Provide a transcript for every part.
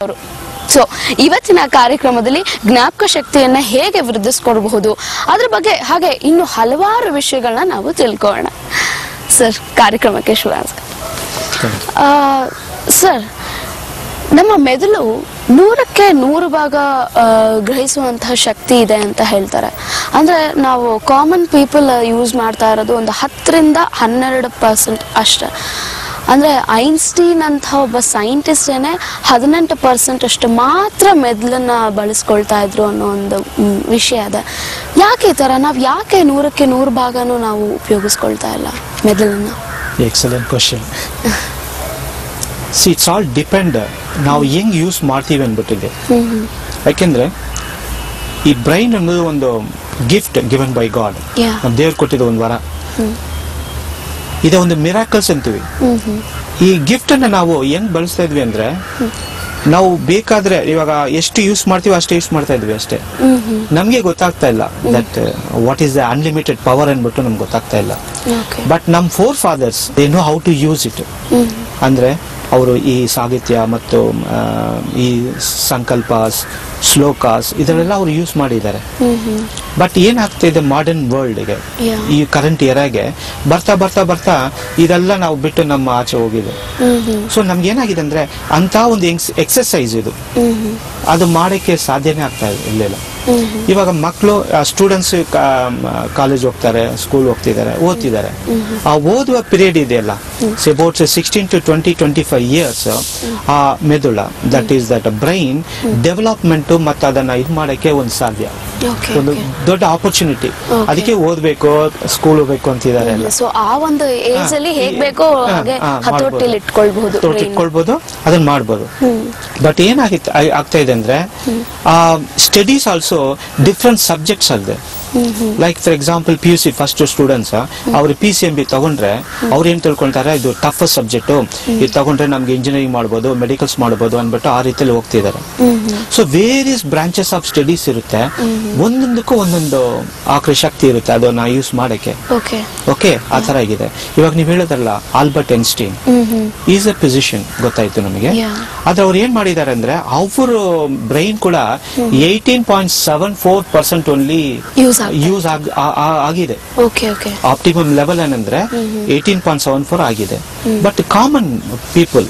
ಅವರು. ಸೊ ಇವತ್ತಿನ ಕಾರ್ಯಕ್ರಮದಲ್ಲಿ ಜ್ಞಾಪಕ ಶಕ್ತಿಯನ್ನ ಹೇಗೆ ವೃದ್ಧಿಸ್ಕೊಳ್ಬಹುದು ಅದ್ರ ಬಗ್ಗೆ ಹಾಗೆ ಇನ್ನು ಹಲವಾರು ವಿಷಯಗಳನ್ನ ನಾವು ತಿಳ್ಕೊಳ್ಳೋಣ. ಸರ್, ಕಾರ್ಯಕ್ರಮಕ್ಕೆ ಶುಭಾಶಯ. ಸರ್, ನಮ್ಮ ಮೆದುಳು 100ಕ್ಕೆ 100 ಭಾಗ ಗ್ರಹಿಸುವಂತಹ ಶಕ್ತಿ ಇದೆ ಅಂತ ಹೇಳ್ತಾರೆ. ಅಂದ್ರೆ ನಾವು ಕಾಮನ್ ಪೀಪಲ್ ಯೂಸ್ ಮಾಡ್ತಾ ಇರೋದು ಒಂದು 10-12% ಅಷ್ಟೇ. ಅಂದ್ರೆ ಐನ್ಸ್ಟೀನ್ ಅಂತ ಒಬ್ಬ ಸೈಂಟಿಸ್ಟ್ ಏನೇ 18% ಅಷ್ಟು ಮಾತ್ರ ಮೆದುಳನ್ನ ಬಳಸ್ಕೊಳ್ತಾ ಇದ್ರು ಅನ್ನೋ ಒಂದು ವಿಷಯ ಅದ. ಯಾಕೆ ಈ ತರ ಯಾಕೆ 100ಕ್ಕೆ 100 ಭಾಗನೂ ನಾವು ಉಪಯೋಗಿಸ್ಕೊಳ್ತಾ ಇಲ್ಲ ಮೆದುಳನ್ನ? Excellent question. It's all depend ನಾವು ಹೆಂಗ್ ಯೂಸ್ ಮಾಡ್ತೀವಿ ಅನ್ಬಿಟ್ಟಿದೆ. ಯಾಕೆಂದ್ರೆ ಈ ಬ್ರೈನ್ ಅನ್ನೋದು ಒಂದು ಗಿಫ್ಟ್ ಗಿವನ್ ಬೈ ಗಾಡ್. ನಮ್ಮ ದೇವ್ರು ಕೊಟ್ಟಿದ್ದ ಒಂದು ವರ. ಇದೇ ಒಂದು ಮಿರಾಕಲ್ಸ್ ಅಂತೀವಿ. ಈ ಗಿಫ್ಟ್ ಅನ್ನ ನಾವು ಹೆಂಗ್ ಬಳಸ್ತಾ ಇದ್ವಿ ಅಂದ್ರೆ, ನಾವು ಬೇಕಾದ್ರೆ ಇವಾಗ ಎಷ್ಟು ಯೂಸ್ ಮಾಡ್ತೀವಿ ಅಷ್ಟೇ ಯೂಸ್ ಮಾಡ್ತಾ ಇದ್ವಿ ಅಷ್ಟೇ. ನಮ್ಗೆ ಗೊತ್ತಾಗ್ತಾ ಇಲ್ಲ that what is the unlimited power ಅನ್ಬಿಟ್ಟು ನಮ್ಗೆ ಗೊತ್ತಾಗ್ತಾ ಇಲ್ಲ. ಬಟ್ ನಮ್ forefathers they know how to use it. ಅಂದ್ರೆ ಅವರು ಈ ಸಾಹಿತ್ಯ ಮತ್ತು ಈ ಸಂಕಲ್ಪ, ಶ್ಲೋಕಾಸ್ ಇದನ್ನೆಲ್ಲ ಅವರು ಯೂಸ್ ಮಾಡಿದ್ದಾರೆ. ಬಟ್ ಏನಾಗ್ತಾ ಇದೆ ಮಾಡರ್ನ್ ವರ್ಲ್ಡ್ಗೆ, ಈ ಕರೆಂಟ್ ಎರಾಗೆ ಬರ್ತಾ ಬರ್ತಾ ಬರ್ತಾ ಇದೆಲ್ಲ ನಾವು ಬಿಟ್ಟು ನಮ್ಮ ಆಚೆ ಹೋಗಿದೆ. ಸೊ ನಮ್ಗೆ ಏನಾಗಿದೆ ಅಂದ್ರೆ ಅಂತ ಒಂದು ಎಕ್ಸರ್ಸೈಸ್ ಇದು ಅದು ಮಾಡಕ್ಕೆ ಸಾಧ್ಯನೇ ಆಗ್ತಾ ಇಲ್ಲ. ಇವಾಗ ಮಕ್ಕಳು ಸ್ಟೂಡೆಂಟ್ಸ್ ಕಾಲೇಜ್ ಹೋಗ್ತಾರೆ, ಸ್ಕೂಲ್ ಹೋಗ್ತಿದ್ದಾರೆ, ಓದ್ತಿದ್ದಾರೆ. ಆ ಓದುವ ಪೀರಿಯಡ್ ಇದೆಯಲ್ಲ, ಅಬೌಟ್ 16 to 25 years, ಆ ಮೆದುಳ that is that brain development ಮತ್ತೆ ಅದನ್ನ ಇದು ಮಾಡಕ್ಕೆ ಒಂದು ಸಾಧ್ಯ, ಒಂದು ದೊಡ್ಡ ಆಪರ್ಚುನಿಟಿ. ಅದಕ್ಕೆ ಓದ್ಬೇಕು, ಸ್ಕೂಲ್ ಹೋಗ್ಬೇಕು ಅಂತಿದ್ದಾರೆ. ಸೊ ಆ ಒಂದು ಏಜ್ ಅಲ್ಲಿ ಹೇಗ್ ಬೇಕೋ ಹಾಗೆ ಹತೋಟಿಯಲ್ಲಿ ಇಟ್ಕೊಳ್ಬಹುದು, ಅದನ್ನ ಮಾಡ್ಬೋದು. ಬಟ್ ಏನಾಗಿತ್ತು ಆಗ್ತಾ ಇದೆ ಅಂದ್ರೆ, ಸ್ಟಡೀಸ್ ಆಲ್ಸೋ ಡಿಫ್ರೆಂಟ್ ಸಬ್ಜೆಕ್ಟ್ಸ್ ಅಲ್ಲದೆ. Like for example PUC first students ಅವ್ರು PCMB ತಗೊಂಡ್ರೆ ಅವ್ರು ಏನ್ ತಿಳ್ಕೊಳ್ತಾರೆ, ಇದು ಟಫ್ ಸಬ್ಜೆಕ್ಟ್, ಇದು ತಗೊಂಡ್ರೆ ನಮ್ಗೆ ಇಂಜಿನಿಯರಿಂಗ್ ಮಾಡ್ಬೋದು, ಮೆಡಿಕಲ್ಸ್ ಮಾಡ್ಬೋದು ಅನ್ಬಿಟ್ಟು ಆ ರೀತಿಯಲ್ಲಿ ಹೋಗ್ತಿದ್ದಾರೆ. So various branches of studies ಇರುತ್ತೆ, ಒಂದೊಂದಕ್ಕೂ ಒಂದೊಂದು ಆಕ್ರಿ ಶಕ್ತಿ ಇರುತ್ತೆ ಅದನ್ನ ಯೂಸ್ ಮಾಡಕ್ಕೆ. ಓಕೆ, ಆ ತರ ಆಗಿದೆ. ಇವಾಗ ನೀವ್ ಹೇಳೋದಲ್ಲ, Albert Einstein is A physician, ಗೊತ್ತಾಯ್ತು ನಮಗೆ. ಆದ್ರೆ ಅವ್ರು ಏನ್ ಮಾಡಿದ್ದಾರೆ ಅಂದ್ರೆ, ಅವ್ರ ಬ್ರೈನ್ ಕೂಡ 18.74% ಓನ್ಲಿ ಯೂಸ್ ಆಗಿದೆ. ಆಪ್ಟಿಮಮ್ ಲೆವೆಲ್ ಏನಂದ್ರೆ 18.74 ಆಗಿದೆ. But common people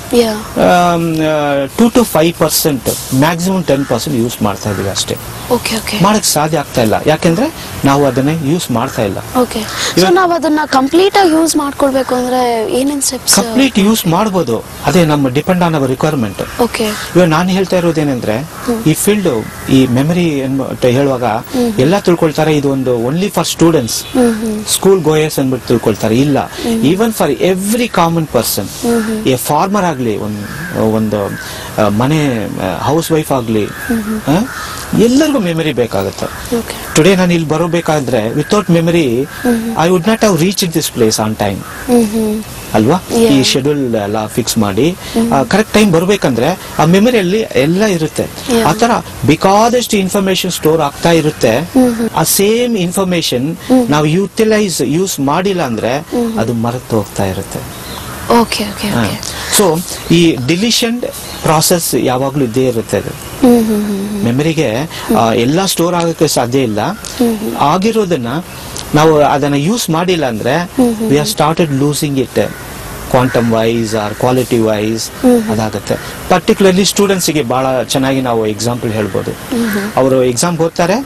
2 to 5%, maximum 10% use ಮಾಡ್ತಾ ಇದೀವಿ ಅಷ್ಟೇ. ಮಾಡಕ್ ಸಾಧ್ಯ ಆಗ್ತಾ ಇಲ್ಲ, ಯಾಕೆಂದ್ರೆ ನಾವು ಅದನ್ನ ಯೂಸ್ ಮಾಡ್ತಾ ಇಲ್ಲ. ನಾವು ಅದನ್ನ ಕಂಪ್ಲೀಟ್ ಆಗಿ ಯೂಸ್ ಮಾಡ್ಕೊಳ್ಬೇಕು ಅಂದ್ರೆ ಏನೇನ್ ಸ್ಟೆಪ್ಸ್? ಕಂಪ್ಲೀಟ್ ಯೂಸ್ ಮಾಡಬಹುದು, ಅದೇ ನಮ್ಮ ಡಿಪೆಂಡ್ ಆನ್ ಅವರ್ ರಿಕ್ವೈರ್ಮೆಂಟ್. ಇವಾಗ ನಾನು ಹೇಳ್ತಾ ಇರೋದೇನೆಂದ್ರೆ, ಈ ಫೀಲ್ಡ್ ಈ ಮೆಮರಿ ಹೇಳುವಾಗ ಎಲ್ಲ ತಿಳ್ಕೊಳ್ತಾರೆ ಇದು ಒಂದು ಓನ್ಲಿ ಫಾರ್ ಸ್ಟೂಡೆಂಟ್ಸ್, ಸ್ಕೂಲ್ ಗೋಯರ್ಸ್ ಅನ್ಬಿಟ್ಟು ತಿಳ್ಕೊಳ್ತಾರೆ. ಇಲ್ಲ, even for every common person, A farmer ಆಗ್ಲಿ, ಒಂದು ಮನೆ ಹೌಸ್ ವೈಫ್ ಆಗ್ಲಿ, ಎಲ್ಲರಿಗೂ ಮೆಮರಿ ಬೇಕಾಗುತ್ತೆ. ಟುಡೇ ನಾನು ಇಲ್ಲಿ ಬರಬೇಕಾದ್ರೆ without memory I would not have reach this place on time ಅಲ್ವಾ? ಈ ಶೆಡ್ಯೂಲ್ ಎಲ್ಲ ಫಿಕ್ಸ್ ಮಾಡಿ ಕರೆಕ್ಟ್ ಟೈಮ್ ಬರ್ಬೇಕಂದ್ರೆ ಆ ಮೆಮರಿಯಲ್ಲಿ ಎಲ್ಲ ಇರುತ್ತೆ. ಆತರ ಬೇಕಾದಷ್ಟು ಇನ್ಫಾರ್ಮೇಶನ್ ಸ್ಟೋರ್ ಆಗ್ತಾ ಇರುತ್ತೆ. ಆ ಸೇಮ್ ಇನ್ಫಾರ್ಮೇಶನ್ ನಾವು ಯೂಸ್ ಮಾಡಿಲ್ಲ ಅಂದ್ರೆ ಅದು ಮರೆತು ಹೋಗ್ತಾ ಇರುತ್ತೆ. ಸೊ ಈ ಡಿಲಿಷನ್ ಪ್ರಾಸೆಸ್ ಯಾವಾಗ್ಲೂ ಇದ್ದೇ ಇರುತ್ತೆ. ಅದು ಮೆಮರಿಗೆ ಎಲ್ಲ ಸ್ಟೋರ್ ಆಗಕ್ಕೆ ಸಾಧ್ಯ ಇಲ್ಲ. ಆಗಿರೋದನ್ನ ನಾವು ಅದನ್ನ ಯೂಸ್ ಮಾಡಿಲ್ಲ ಅಂದ್ರೆ we are started losing it, quantum wise or quality wise ಅದಾಗುತ್ತೆ. ಪರ್ಟಿಕ್ಯುಲರ್ಲಿ ಸ್ಟೂಡೆಂಟ್ಸ್ ಗೆ ಬಹಳ ಚೆನ್ನಾಗಿ ನಾವು ಎಕ್ಸಾಂಪಲ್ ಹೇಳ್ಬೋದು. ಅವರು ಎಕ್ಸಾಮ್ ಓದ್ತಾರೆ,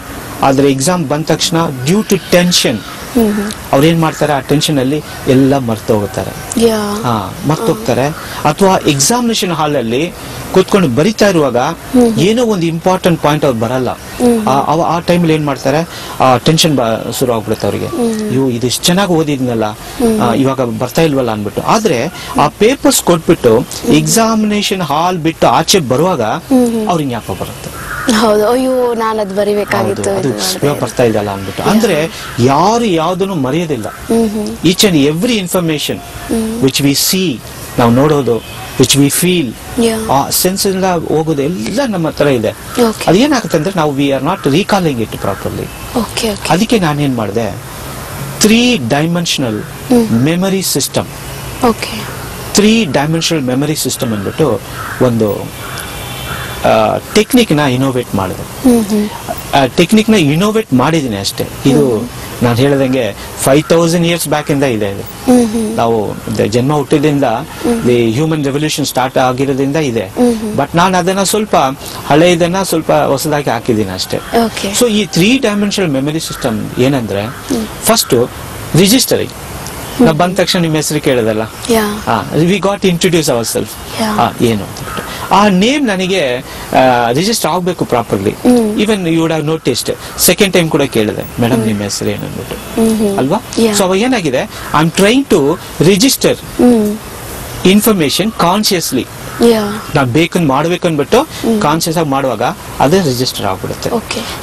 ಆದ್ರೆ ಎಕ್ಸಾಮ್ ಬಂದ ತಕ್ಷಣ ಡ್ಯೂ ಟು ಟೆನ್ಷನ್ ಅವ್ರು ಏನ್ ಮಾಡ್ತಾರೆ, ಆ ಟೆನ್ಷನ್ ಅಲ್ಲಿ ಎಲ್ಲ ಮರ್ತೋಗ್ತಾರೆ. ಅಥವಾ ಎಕ್ಸಾಮಿನೇಷನ್ ಹಾಲ್ ಅಲ್ಲಿ ಕೂತ್ಕೊಂಡು ಬರಿತಾ ಇರುವಾಗ ಏನೋ ಒಂದು ಇಂಪಾರ್ಟೆಂಟ್ ಪಾಯಿಂಟ್ ಅವ್ರು ಬರಲ್ಲ. ಆ ಟೈಮಲ್ಲಿ ಏನ್ ಮಾಡ್ತಾರೆ, ಆ ಟೆನ್ಷನ್ ಶುರು ಆಗ್ಬಿಡುತ್ತೆ ಅವ್ರಿಗೆ. ಇದಿಷ್ಟು ಚೆನ್ನಾಗಿ ಓದಿದ್ನಲ್ಲ, ಇವಾಗ ಬರ್ತಾ ಇಲ್ವಲ್ಲ ಅನ್ಬಿಟ್ಟು. ಆದ್ರೆ ಆ ಪೇಪರ್ಸ್ ಕೊಟ್ಬಿಟ್ಟು ಎಕ್ಸಾಮಿನೇಷನ್ ಹಾಲ್ ಬಿಟ್ಟು ಆಚೆ ಬರುವಾಗ ಅವ್ರಿಗೆ ಜ್ಞಾಪಕ ಬರುತ್ತೆ, ಹೌದು, ಅಯ್ಯೋ ನಾನು ಅದು ಬರಿಬೇಕಾಗಿತ್ತು, ಬರ್ತಾ ಇದಲ್ಲ ಅನ್ಬಿಟ್ಟು. ಅಂದ್ರೆ ಯಾರು ಯಾವ್ದನ್ನು ಮರೆಯೋದಿಲ್ಲ. Each and every information which we see, ನಾವು ನೋಡೋದು, ವಿಚ್ ವಿ ಫೀಲ್, ಆ ಸೆನ್ಸ್ ಇಂದ ಹೋಗೋದು ಎಲ್ಲ ನಮ್ಮ ಹತ್ರ ಇದೆ. ಅದೇನಾಗುತ್ತೆ ಅಂದ್ರೆ ನಾವು we are not recalling it properly. ಅದಕ್ಕೆ ನಾನೇನ್ ಮಾಡಿದೆ, 3-dimensional memory system, 3-dimensional memory system ಅಂದ್ಬಿಟ್ಟು ಒಂದು ಟೆಕ್ನಿಕ್ ನ ಇನೋವೇಟ್ ಮಾಡಿದೆ. ಟೆಕ್ನಿಕ್ ನ ಇನೋವೇಟ್ ಮಾಡಿದೀನಿ ಅಷ್ಟೇ. ಇದು ನಾನು ಹೇಳಿದಂಗೆ 5000 years ಬ್ಯಾಕ್ ಇಂದ ಇದೆ ಇದು. ನಾವು ಜನ್ಮ ಹುಟ್ಟಿದಿಂದ ದಿ ಹ್ಯೂಮನ್ ರೆವಲ್ಯೂಷನ್ ಸ್ಟಾರ್ಟ್ ಆಗಿರೋದ್ರಿಂದ ಇದೆ. ಬಟ್ ನಾನು ಅದನ್ನ ಸ್ವಲ್ಪ ಹಳೆಯದನ್ನ ಸ್ವಲ್ಪ ಹೊಸದಾಗಿ ಹಾಕಿದ್ದೀನಿ ಅಷ್ಟೇ. ಸೊ ಈ 3 dimensional ಮೆಮೊರಿ ಸಿಸ್ಟಮ್ ಏನಂದ್ರೆ, ಫಸ್ಟ್ ರಿಜಿಸ್ಟರಿಂಗ್. ನಾವು ಬಂದ ತಕ್ಷಣ ನಿಮ್ಮ ಹೆಸರು ಕೇಳೋದಲ್ಲ, we got introduce our self, ಏನು ಅಂತ. ಆ ನೇಮ್ ನನಗೆ ರಿಜಿಸ್ಟರ್ ಆಗ್ಬೇಕು properly. Even you would have noticed second time ಕೂಡ ಕೇಳಿದೆ, ಮೇಡಮ್ ನಿಮ್ಮ ಹೆಸರು ಏನು ಅಂದ್ಬಿಟ್ಟು, ಅಲ್ವಾ? ಸೊ ಅವಾಗ ಏನಾಗಿದೆ, I am trying to register information consciously. ನಾವು ಬೇಕಂದ್ ಮಾಡ್ಬೇಕು ಅಂದ್ಬಿಟ್ಟು ಕಾನ್ಶಿಯಸ್ ಆಗಿ ಮಾಡುವಾಗ ಅದೇ ರಿಜಿಸ್ಟರ್ ಆಗ್ಬಿಡುತ್ತೆ.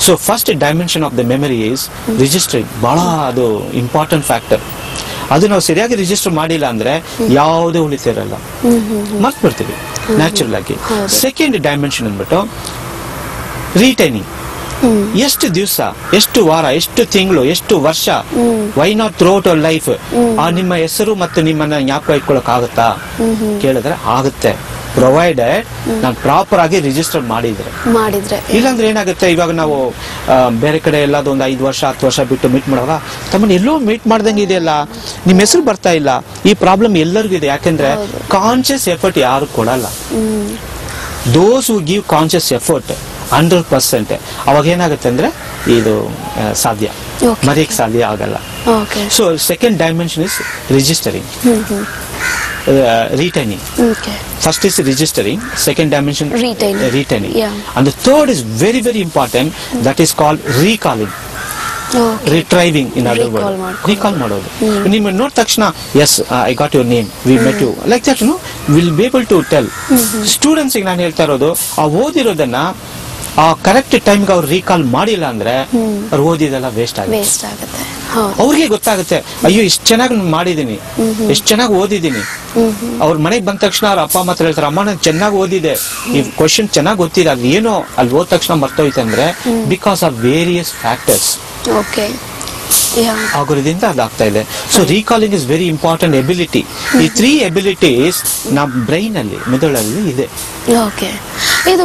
So first dimension of the memory is registering. ಬಹಳ ಅದು ಇಂಪಾರ್ಟೆಂಟ್ ಫ್ಯಾಕ್ಟರ್. ಅದು ನಾವು ಸರಿಯಾಗಿ ರಿಜಿಸ್ಟರ್ ಮಾಡಿಲ್ಲ ಅಂದ್ರೆ ಯಾವುದೇ ಉಳಿತಿರಲ್ಲ, ಮರ್ತ್ ಬಿಡ್ತೀವಿ ನ್ಯಾಚುರಲ್ ಆಗಿ. ಸೆಕೆಂಡ್ ಡೈಮೆನ್ಷನ್ ಅಂದ್ಬಿಟ್ಟು ರಿಟೈನಿಂಗ್. ಎಷ್ಟು ದಿವಸ, ಎಷ್ಟು ವಾರ, ಎಷ್ಟು ತಿಂಗಳು, ಎಷ್ಟು ವರ್ಷ, why not throughout our life ಆ ನಿಮ್ಮ ಹೆಸರು ಮತ್ತು ನಿಮ್ಮನ್ನ ಜ್ಞಾಪಕ ಇಟ್ಕೊಳಕ್ ಆಗುತ್ತಾ ಕೇಳಿದ್ರೆ ಆಗುತ್ತೆ, ಪ್ರೊವೈಡೆಡ್ ನಾನು ಪ್ರಾಪರ್ ಆಗಿ ರಿಜಿಸ್ಟರ್ ಮಾಡಿದ್ರೆ. ಇಲ್ಲಾಂದ್ರೆ ಏನಾಗುತ್ತೆ, ಇವಾಗ ನಾವು ಬೇರೆ ಕಡೆ ಎಲ್ಲಾದ್ರೂ ಒಂದು 5 ವರ್ಷ 10 ವರ್ಷ ಬಿಟ್ಟು ಮೀಟ್ ಮಾಡುವಾಗ ತಮ್ಮನ್ನ ಎಲ್ಲೋ ಮೀಟ್ ಮಾಡ್ದಂಗೆ ಇದೆಯಲ್ಲ, ನಿಮ್ ಹೆಸರು ಬರ್ತಾ ಇಲ್ಲ. ಈ ಪ್ರಾಬ್ಲಮ್ ಎಲ್ಲರಿಗೂ ಇದೆ. ಯಾಕೆಂದ್ರೆ ಕಾನ್ಶಿಯಸ್ ಎಫರ್ಟ್ ಯಾರು ಕೊಡಲ್ಲ. ದೋಸ್ ಹೂ ಗಿವ್ ಕಾನ್ಶಿಯಸ್ ಎಫರ್ಟ್ 100%, ಅವಾಗ ಏನಾಗುತ್ತೆ ಅಂದ್ರೆ ಇದು ಸಾಧ್ಯ, ಮರೆಯಕ್ಕೆ ಸಾಧ್ಯ ಆಗಲ್ಲ. So second dimension is registering, retaining. First is registering, second dimension retaining. And the third is very very important, that is called recalling. Retrieving, in other words, recall ಮಾಡೋದು. ನಿಮ್ಮ ನೋಡಿದ ತಕ್ಷಣ yes I got your name, we met you, like that will be able to tell. Students ನಾನು ಹೇಳ್ತಾ ಇರೋದು, ಆ ಓದಿರೋದನ್ನ ಆ correct ಟೈಮ್ಗೆ ಅವ್ರು ರೀಕಾಲ್ ಮಾಡಿಲ್ಲ ಅಂದ್ರೆ ಅವ್ರು ಓದಿದೆಲ್ಲ ವೇಸ್ಟ್ ಆಗುತ್ತೆ. ಅವ್ರಿಗೆ ಗೊತ್ತಾಗುತ್ತೆ, ಅಯ್ಯೋ ಇಷ್ಟು ಚೆನ್ನಾಗಿ ಮಾಡಿದೀನಿ, ಎಷ್ಟು ಚೆನ್ನಾಗಿ ಓದಿದೀನಿ. ಅವ್ರ ಮನೆಗೆ ಬಂದ ತಕ್ಷಣ ಅವ್ರ ಅಪ್ಪ ಅಮ್ಮ ಹತ್ರ ಹೇಳ್ತಾರೆ, ಅಮ್ಮ ನಾನು ಚೆನ್ನಾಗಿ ಓದಿದೆ, ಈ ಕ್ವಶನ್ ಚೆನ್ನಾಗಿ ಗೊತ್ತಿದೆ, ಅದು ಏನೋ ಅಲ್ಲಿ ಓದ ತಕ್ಷಣ ಮರ್ತೋಯ್ತು ಅಂದ್ರೆ ಬಿಕಾಸ್ ಆಫ್ ವೇರಿಯಸ್ ಫ್ಯಾಕ್ಟರ್ಸ್ ಆಗೋದ್ರಿಂದ ಅದಾಗ್ತಾ ಇದೆ. So recalling is very important ability. ಈ 3 ಎಬಿಲಿಟೀಸ್ ನಮ್ಮ ಬ್ರೈನ್ ಅಲ್ಲಿ, ಮೆದುಳಲ್ಲಿ ಇದೆ. ಇದು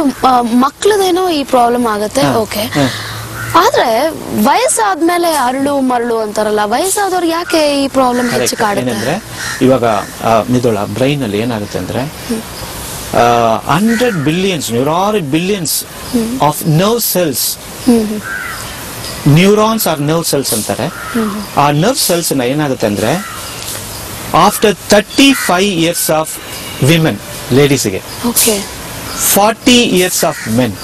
ಮಕ್ಕಳದೇನೋ ಈ ಪ್ರಾಬ್ಲಮ್ ಆಗುತ್ತೆ. ಓಕೆ, ಆದ್ರೆ ವಯಸ್ಸಾದ್ಮೇಲೆ ಅರಳು ಮರಳು ಅಂತಾರಲ್ಲ, ವಯಸ್ಸಾದವ್ರಿಗೆ ಯಾಕೆ ಈ ಪ್ರಾಬ್ಲಮ್ ಹೆಚ್ಚು ಕಾಡುತ್ತೆ ಅಂದ್ರೆ, ಇವಾಗ ಮೆದುಳ ಬ್ರೈನ್ ಅಲ್ಲಿ ಏನಾಗುತ್ತೆ ಅಂದ್ರೆ 100 billions, ನೂರಾರು billions of nerve cells, neurons or nerve cells ಅಂತಾರೆ. ಆ ನರ್ವ್ ಸೆಲ್ಸ್ ನ ಏನಾಗುತ್ತೆ ಅಂದ್ರೆ ಆಫ್ಟರ್ 35 years ಆಫ್ ವಿಮೆನ್, ಲೇಡೀಸ್ಗೆ 40 years ಆಫ್ ಮೆನ್.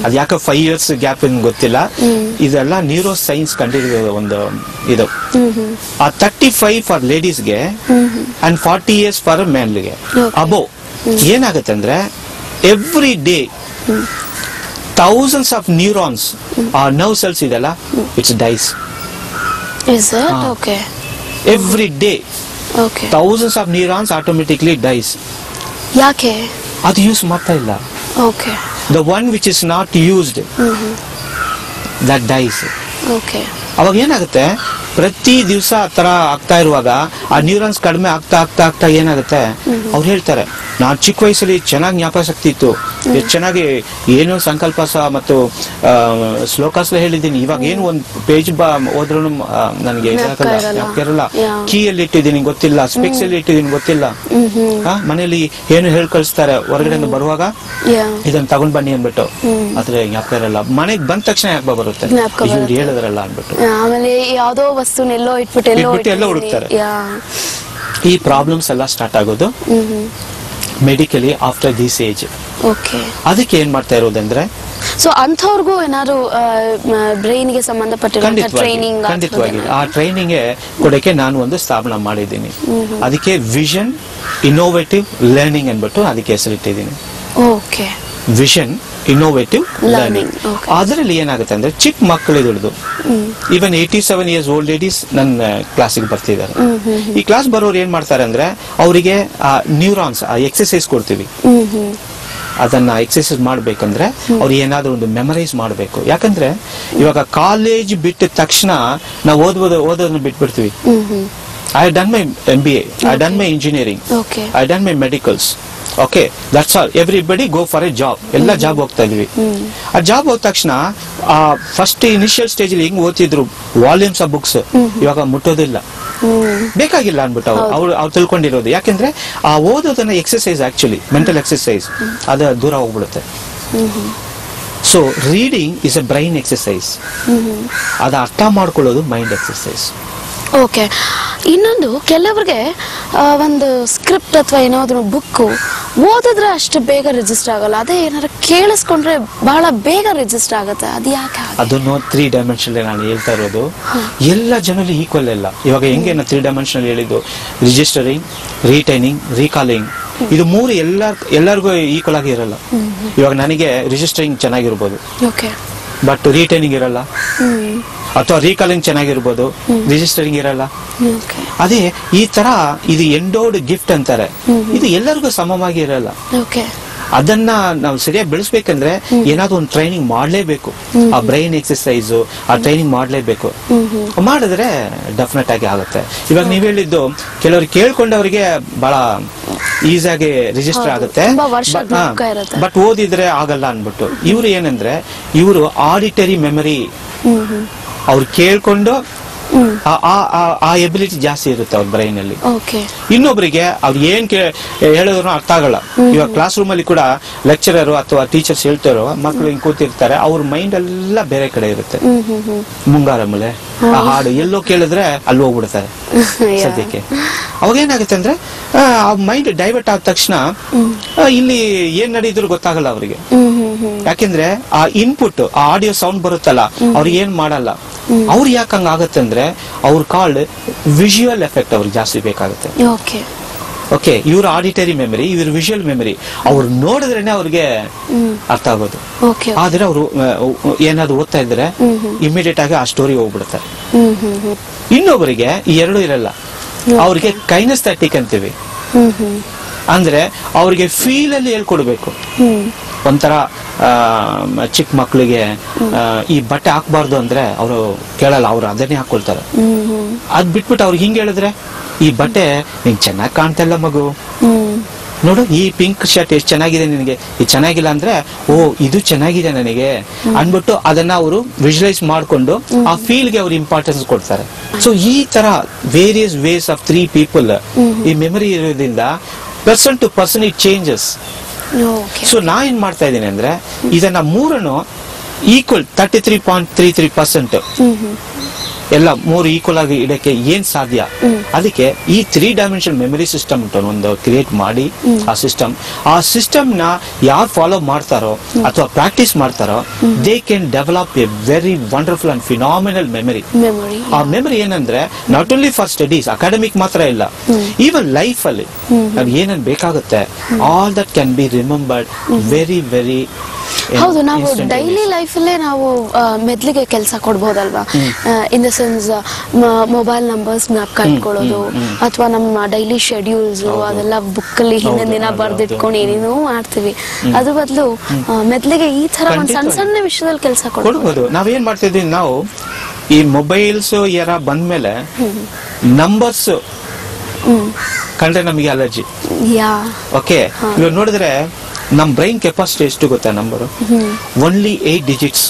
ಅದ್ ಯಾಕೆ 5 years ಗ್ಯಾಪ್ ಗೊತ್ತಿಲ್ಲ, ಇದೆಲ್ಲ ನ್ಯೂರೋ ಸೈನ್ಸ್ ಕಂಡಿರೋ ಒಂದು ಇದು. ಆ 35 ಫಾರ್ ಲೇಡೀಸ್ಗೆ ಅಂಡ್ 40 years ಫಾರ್ ಮೆನ್ಗೆ ಅಬೋವ್. ಏನಾಗುತ್ತೆ ಅಂದ್ರೆ every day thousands of neurons or nerve cells ಇದೆಲ್ಲ it's dies. Is it? Okay. Every day. Okay. Thousands of neurons automatically dies. ಯಾಕೆ? ಅದು ಯೂಸ್ ಮಾಡ್ತಾ ಇಲ್ಲ. Okay. The one which is not used, that dies. Okay. ಅವಾಗ ಏನಾಗುತ್ತೆ, ಪ್ರತಿ ದಿವಸ ಆ ತರ ಆಗ್ತಾ ಇರುವಾಗ ಆ ನ್ಯೂರಾನ್ಸ್ ಕಡಿಮೆ ಆಗ್ತಾ ಆಗ್ತಾ ಆಗ್ತಾ ಏನಾಗುತ್ತೆ, ಅವ್ರು ಹೇಳ್ತಾರೆ ನಾನು ಚಿಕ್ಕ ವಯಸ್ಸಲ್ಲಿ ಚೆನ್ನಾಗಿ ಜ್ಞಾಪಕ ಶಕ್ತಿ ಇತ್ತು, ಎಷ್ಟು ಚೆನ್ನಾಗಿ ಏನೋ ಸಂಕಲ್ಪ ಮತ್ತು ಶ್ಲೋಕಾಸ್ ಹೇಳಿದ್ದೀನಿ, ಇವಾಗ ಏನು ಒಂದು ಪೇಜ್ ಹೋದ್ರು ನನಗೆ ಇರಲ್ಲ, ಕೀಯಲ್ಲಿ ಇಟ್ಟಿದ್ದೀನಿ ಗೊತ್ತಿಲ್ಲ, ಸ್ಪೆಕ್ಸ್ ಅಲ್ಲಿ ಇಟ್ಟಿದ್ದೀನಿ ಗೊತ್ತಿಲ್ಲ, ಮನೆಯಲ್ಲಿ ಏನು ಹೇಳಿ ಕಳಿಸ್ತಾರೆ ಹೊರಗಡೆ ಬರುವಾಗ ಇದನ್ನ ತಗೊಂಡ್ ಬನ್ನಿ ಅಂದ್ಬಿಟ್ಟು, ಆದ್ರೆ ಜ್ಞಾಪಕ ಇರಲ್ಲ. ಮನೆಗೆ ಬಂದ ತಕ್ಷಣ ಯಾಕೆ ಬರುತ್ತೆ, ಇವ್ರು ಹೇಳಿದ್ರಲ್ಲ ಅಂದ್ಬಿಟ್ಟು ಆಮೇಲೆ ಯಾವ್ದೋ ವಸ್ತುನೆಲ್ಲೋ ಇಟ್ಬಿಟ್ಟು ಎಲ್ಲೋ ಹುಡುಕ್ತಾರೆ. ಈ ಪ್ರಾಬ್ಲಮ್ಸ್ ಎಲ್ಲ ಸ್ಟಾರ್ಟ್ ಆಗೋದು ಮೆಡಿಕಲಿ ಆಫ್ಟರ್ ದಿಸ್ ಏಜ್. ಅದಕ್ಕೆ ಏನ್ ಮಾಡ್ತಾ ಇರೋದಂದ್ರೆ, ಸೊ ಅಂಥವ್ರಿಗೂ ಏನಾದ್ರು ಬ್ರೈನ್ ಗೆ ಸಂಬಂಧಪಟ್ಟಿರೋ ಟ್ರೈನಿಂಗ್, ಖಂಡಿತವಾಗಿ ಆ ಟ್ರೈನಿಂಗ್ ಕೊಡಕ್ಕೆ ನಾನು ಒಂದು ಸ್ಥಾಪನೆ ಮಾಡಿದ್ದೀನಿ. ಅದಕ್ಕೆ ವಿಷನ್ ಇನ್ನೋವೇಟಿವ್ ಲರ್ನಿಂಗ್ ಅನ್ಬಿಟ್ಟು ಅದಕ್ಕೆ ಹೆಸರಿಟ್ಟಿದ್ದೀನಿ. Okay, vision innovative learning. ಅದರಲ್ಲಿ ಏನಾಗುತ್ತೆ ಅಂದ್ರೆ ಚಿಕ್ಕ ಮಕ್ಕಳು ಹಿಡಿದು ಈವನ್ 87 years ಓಲ್ಡ್ ಲೇಡೀಸ್ ನನ್ನ ಕ್ಲಾಸಿಗೆ ಬರ್ತಿದ್ದಾರೆ. ಈ ಕ್ಲಾಸ್ ಬರೋರು ಏನ್ ಮಾಡ್ತಾರೆ ಅಂದ್ರೆ, ಅವರಿಗೆ ನ್ಯೂರಾನ್ಸ್ ಎಕ್ಸರ್ಸೈಸ್ ಕೊಡ್ತೀವಿ. ಅದನ್ನ ಎಕ್ಸರ್ಸೈಸ್ ಮಾಡ್ಬೇಕಂದ್ರೆ ಅವ್ರು ಏನಾದ್ರೂ ಒಂದು ಮೆಮರೈಸ್ ಮಾಡ್ಬೇಕು. ಯಾಕಂದ್ರೆ ಇವಾಗ ಕಾಲೇಜ್ ಬಿಟ್ಟ ತಕ್ಷಣ ನಾವು ಓದೋದನ್ನ ಬಿಟ್ಬಿಡ್ತೀವಿ. I have done my MBA, I have done my engineering, I have done my medicals, okay that's all. Everybody go for a job. ಎಲ್ಲ ಜಾಬ್ ಹೋಗ್ತಾ ಇದೀವಿ. ಆ ಜಾಬ್ ಹೋದ ತಕ್ಷಣ ಫಸ್ಟ್ ಇನಿಷಿಯಲ್ ಸ್ಟೇಜ್ ಅಲ್ಲಿ ಹೆಂಗ್ ಓದ್ತಿದ್ರು ವಾಲ್ಯೂಮ್ಸ್ ಆಫ್ ಬುಕ್ಸ್, ಇವಾಗ ಮುಟ್ಟೋದಿಲ್ಲ, ಬೇಕಾಗಿಲ್ಲ ಅನ್ಬಿಟ್ಟು ಅವ್ರು ತಿಳ್ಕೊಂಡಿರೋದು. ಯಾಕೆಂದ್ರೆ ಆ ಓದೋದನ್ನ ಎಕ್ಸರ್ಸೈಸ್, ಆಕ್ಚುಲಿ ಮೆಂಟಲ್ ಎಕ್ಸರ್ಸೈಸ್, ಅದು ದೂರ ಹೋಗ್ಬಿಡುತ್ತೆ. So reading is A brain exercise. ಅದ ಅರ್ಥ ಮಾಡ್ಕೊಳ್ಳೋದು ಮೈಂಡ್ ಎಕ್ಸರ್ಸೈಸ್. ಓಕೆ. ಇನ್ನೊಂದು, ಕೆಲವರಿಗೆ ಒಂದು ಸ್ಕ್ರಿಪ್ಟ್ ಅಥವಾ ಏನಾದ್ರು ಬುಕ್ ಓದಿದ್ರೆ ಅಷ್ಟು ಬೇಗ ರಿಜಿಸ್ಟರ್ ಆಗಲ್ಲ, ಅದೇ ಏನಾದ್ರು ಕೇಳಿಸ್ಕೊಂಡ್ರೆ ಬಹಳ ಬೇಗ ರಿಜಿಸ್ಟರ್ ಆಗುತ್ತೆ. ಅದು ಯಾಕೆ? ಅದನ್ನು 3 ಡೈಮೆನ್ಷನ್ ನಾನು ಹೇಳ್ತಾ ಇರೋದು. ಎಲ್ಲ ಜನರು ಈಕ್ವಲ್ ಇಲ್ಲ. ಇವಾಗ ಹೆಂಗೆ ನಾನು 3 ಡೈಮೆನ್ಷನ್ ಹೇಳಿದ್ದು, ರಿಜಿಸ್ಟರಿಂಗ್, ರೀಟೈನಿಂಗ್, ರೀಕಾಲಿಂಗ್, ಇದು 3 ಎಲ್ಲರಿಗೂ ಈಕ್ವಲ್ ಆಗಿ ಇರಲ್ಲ. ಇವಾಗ ನನಗೆ ರಿಜಿಸ್ಟರಿಂಗ್ ಚೆನ್ನಾಗಿರ್ಬೋದು, ಬಟ್ ರೀಟೈನಿಂಗ್ ಇರಲ್ಲ. ಅಥವಾ ರೀಕಾಲಿಂಗ್ ಚೆನ್ನಾಗಿರ್ಬೋದು, ರಿಜಿಸ್ಟರಿಂಗ್ ಇರಲ್ಲ. ಅದೇ ಈ ತರ ಇದು ಎಂಡೋಡ್ ಗಿಫ್ಟ್ ಅಂತಾರೆ. ಇದು ಎಲ್ಲರಿಗೂ ಸಮವಾಗಿ ಇರಲ್ಲ. ಅದನ್ನ ನಾವು ಸರಿಯಾಗಿ ಬೆಳೆಸ್ಬೇಕಂದ್ರೆ ಏನಾದ್ರು ಒಂದು ಟ್ರೈನಿಂಗ್ ಮಾಡ್ಲೇಬೇಕು. ಆ ಬ್ರೈನ್ ಎಕ್ಸರ್ಸೈಸ್, ಆ ಟ್ರೈನಿಂಗ್ ಮಾಡ್ಲೇಬೇಕು. ಮಾಡಿದ್ರೆ ಡೆಫಿನೆಟ್ ಆಗಿ ಆಗುತ್ತೆ. ಇವಾಗ ನೀವ್ ಹೇಳಿದ್ದು ಕೆಲವರು ಕೇಳ್ಕೊಂಡವರಿಗೆ ಬಹಳ ಈಸಿಯಾಗಿ ರಿಜಿಸ್ಟರ್ ಆಗುತ್ತೆ, ಬಟ್ ಓದಿದ್ರೆ ಆಗಲ್ಲ ಅನ್ಬಿಟ್ಟು. ಇವ್ರು ಏನಂದ್ರೆ ಇವರು ಆಡಿಟರಿ ಮೆಮರಿ, ಅವ್ರು ಕೇಳ್ಕೊಂಡು ಆ ಎಬಿಲಿಟಿ ಜಾಸ್ತಿ ಇರುತ್ತೆ ಅವ್ರ ಬ್ರೈನ್ ಅಲ್ಲಿ. ಇನ್ನೊಬ್ಬರಿಗೆ ಅವ್ರು ಏನ್ ಹೇಳಿದ್ರು ಅರ್ಥ ಆಗಲ್ಲ. ಇವಾಗ ಕ್ಲಾಸ್ ರೂಮ್ ಅಲ್ಲಿ ಕೂಡ ಲೆಕ್ಚರರ್ ಅಥವಾ ಟೀಚರ್ಸ್ ಹೇಳ್ತಾರೋ, ಮಕ್ಕಳು ಹಿಂಗ್ ಕೂತಿರ್ತಾರೆ, ಅವ್ರ ಮೈಂಡ್ ಎಲ್ಲ ಬೇರೆ ಕಡೆ ಇರುತ್ತೆ. ಮುಂಗಾರಮಲೆ ಆ ಹಾಡು ಎಲ್ಲೋ ಕೇಳಿದ್ರೆ ಅಲ್ಲಿ ಹೋಗ್ಬಿಡ್ತಾರೆ ಸದ್ಯಕ್ಕೆ. ಅವಾಗ ಏನಾಗುತ್ತೆ ಅಂದ್ರೆ ಆ ಮೈಂಡ್ ಡೈವರ್ಟ್ ಆದ ತಕ್ಷಣ ಇಲ್ಲಿ ಏನ್ ನಡೀದ್ರು ಗೊತ್ತಾಗಲ್ಲ ಅವ್ರಿಗೆ. ಯಾಕೆಂದ್ರೆ ಆ ಇನ್ಪುಟ್, ಆ ಆಡಿಯೋ ಸೌಂಡ್ ಬರುತ್ತಲ್ಲ, ಅವ್ರಿಗೆ ಏನ್ ಮಾಡಲ್ಲ. ಅವ್ರು ಯಾಕೆ ಹಂಗ ಆಗತ್ತೆ ಅಂದ್ರೆ ಅವ್ರ ಕಾಲ್ಡ್ ವಿಜುವಲ್ ಎಫೆಕ್ಟ್ ಅವ್ರಿಗೆ ಜಾಸ್ತಿ ಬೇಕಾಗುತ್ತೆ. ಓಕೆ, ಇವ್ರ ಆಡಿಟರಿ ಮೆಮರಿ, ಇವ್ರ ವಿಜುವಲ್ ಮೆಮರಿ, ಅವ್ರು ನೋಡಿದ್ರೇನೆ ಅವ್ರಿಗೆ ಅರ್ಥ ಆಗೋದು. ಆದ್ರೆ ಅವರು ಏನಾದ್ರು ಓದ್ತಾ ಇದ್ರೆ ಇಮಿಡಿಯೇಟ್ ಆಗಿ ಆ ಸ್ಟೋರಿ ಹೋಗ್ಬಿಡ್ತಾರೆ. ಇನ್ನೊಬ್ಬರಿಗೆ ಈ ಎರಡು ಇರಲ್ಲ. ಅವ್ರಿಗೆ ಕೈನೆಸ್ಥೆಟಿಕ್ ಅಂತೀವಿ. ಅಂದ್ರೆ ಅವ್ರಿಗೆ ಫೀಲ್ ಅಲ್ಲಿ ಹೇಳ್ಕೊಡ್ಬೇಕು. ಒಂಥರ ಚಿಕ್ಕ ಮಕ್ಳಿಗೆ ಈ ಬಟ್ಟೆ ಹಾಕ್ಬಾರ್ದು ಅಂದ್ರೆ ಅವರು ಕೇಳಲ್ಲ, ಅವ್ರು ಅದನ್ನೇ ಹಾಕೊಳ್ತಾರೆ. ಅದ್ ಬಿಟ್ಬಿಟ್ಟು ಅವ್ರಿಗೆ ಹಿಂಗ್ ಹೇಳಿದ್ರೆ, ಈ ಬಟ್ಟೆ ನಿಂಗೆ ಚೆನ್ನಾಗಿ ಕಾಣ್ತಾ ಇಲ್ಲ ಮಗು, ನೋಡು ಈ ಪಿಂಕ್ ಶರ್ಟ್ ಎಷ್ಟು ಚೆನ್ನಾಗಿದೆ ನಿನಗೆ, ಇದು ಚೆನ್ನಾಗಿಲ್ಲ ಅಂದ್ರೆ ಓ ಇದು ಚೆನ್ನಾಗಿದೆ ನನಗೆ ಅನ್ಬಿಟ್ಟು ಅದನ್ನ ಅವರು ವಿಜುವಲೈಸ್ ಮಾಡ್ಕೊಂಡು ಆ ಫೀಲ್ ಗೆ ಅವ್ರು ಇಂಪಾರ್ಟೆನ್ಸ್ ಕೊಡ್ತಾರೆ. ಸೊ ಈ ತರ ವೇರಿಯಸ್ ವೇಸ್ ಆಫ್ 3 ಪೀಪಲ್ ಈ ಮೆಮರಿ ಇರೋದ್ರಿಂದ person to person it changes. So ನಾ ಏನ್ ಮಾಡ್ತಾ ಇದ್ದೀನಿ ಅಂದ್ರೆ ಇದನ್ನ 3 ಈಕ್ವಲ್ 33.33% ಎಲ್ಲ 3 ಈಕ್ವಲ್ ಆಗಿ ಇಡಕ್ಕೆ ಏನ್ ಸಾಧ್ಯ. ಅದಕ್ಕೆ ಈ 3 ಡೈಮೆನ್ಷನ್ ಮೆಮರಿ ಸಿಸ್ಟಮ್ ಒಂದು ಕ್ರಿಯೇಟ್ ಮಾಡಿ ಆ ಸಿಸ್ಟಮ್ ನ ಯಾರು ಫಾಲೋ ಮಾಡ್ತಾರೋ ಅಥವಾ ಪ್ರಾಕ್ಟೀಸ್ ಮಾಡ್ತಾರೋ they can develop a very wonderful and phenomenal memory. ಆ ಮೆಮರಿ ಏನಂದ್ರೆ not only for studies, academic ಮಾತ್ರ ಇಲ್ಲ, ಈವನ್ ಲೈಫ್ ಅಲ್ಲಿ ನಮ್ಗೆ ಏನೇನ್ ಬೇಕಾಗುತ್ತೆ all that can be remembered very very. ಹೌದು, ನಾವು ಡೈಲಿ ಲೈಫ್ ಅಲ್ಲೇ ನಾವು ಮೆದ್ಲಿಗೆ ಕೆಲಸ ಕೊಡ್ಬೋದಲ್ವಾ. In the sense mobile numbers ಜ್ಞಾಪಕ ಇಟ್ಕೊಳ್ಳೋದು, ಅಥವಾ ನಮ್ಮ ಡೈಲಿ ಶೆಡ್ಯೂಲ್ಸ್ ಅದೆಲ್ಲ ಬುಕ್ ಅಲ್ಲಿ ಹಿಂದಿನ ದಿನ ಬರ್ದಿಟ್ಕೊಂಡು ಏನೇನೋ ಮಾಡ್ತೀವಿ. ಅದ್ರ ಬದಲು ಮೆದ್ಲಿಗೆ ಈ ತರ ಒಂದ್ ಸಣ್ಣ ಸಣ್ಣ ವಿಷಯದಲ್ಲಿ ಕೆಲಸ ಕೊಡ್ಬೋದು. ನಾವೇನ್ ಮಾಡ್ತಿದ್ವಿ, ನಾವು ಈ ಮೊಬೈಲ್ಸ್ ಯಾರ ಬಂದ್ಮೇಲೆ ನಂಬರ್ಸ್ ಕಂಡ್ರೆ ನಮಗೆ ಅಲರ್ಜಿ. ಓಕೆ, ಇವಾಗ ನೋಡಿದ್ರೆ ನಮ್ ಬ್ರೈನ್ ಕೆಪಾಸಿಟಿ ಎಷ್ಟು ಗೊತ್ತಾ number? Only 8 digits.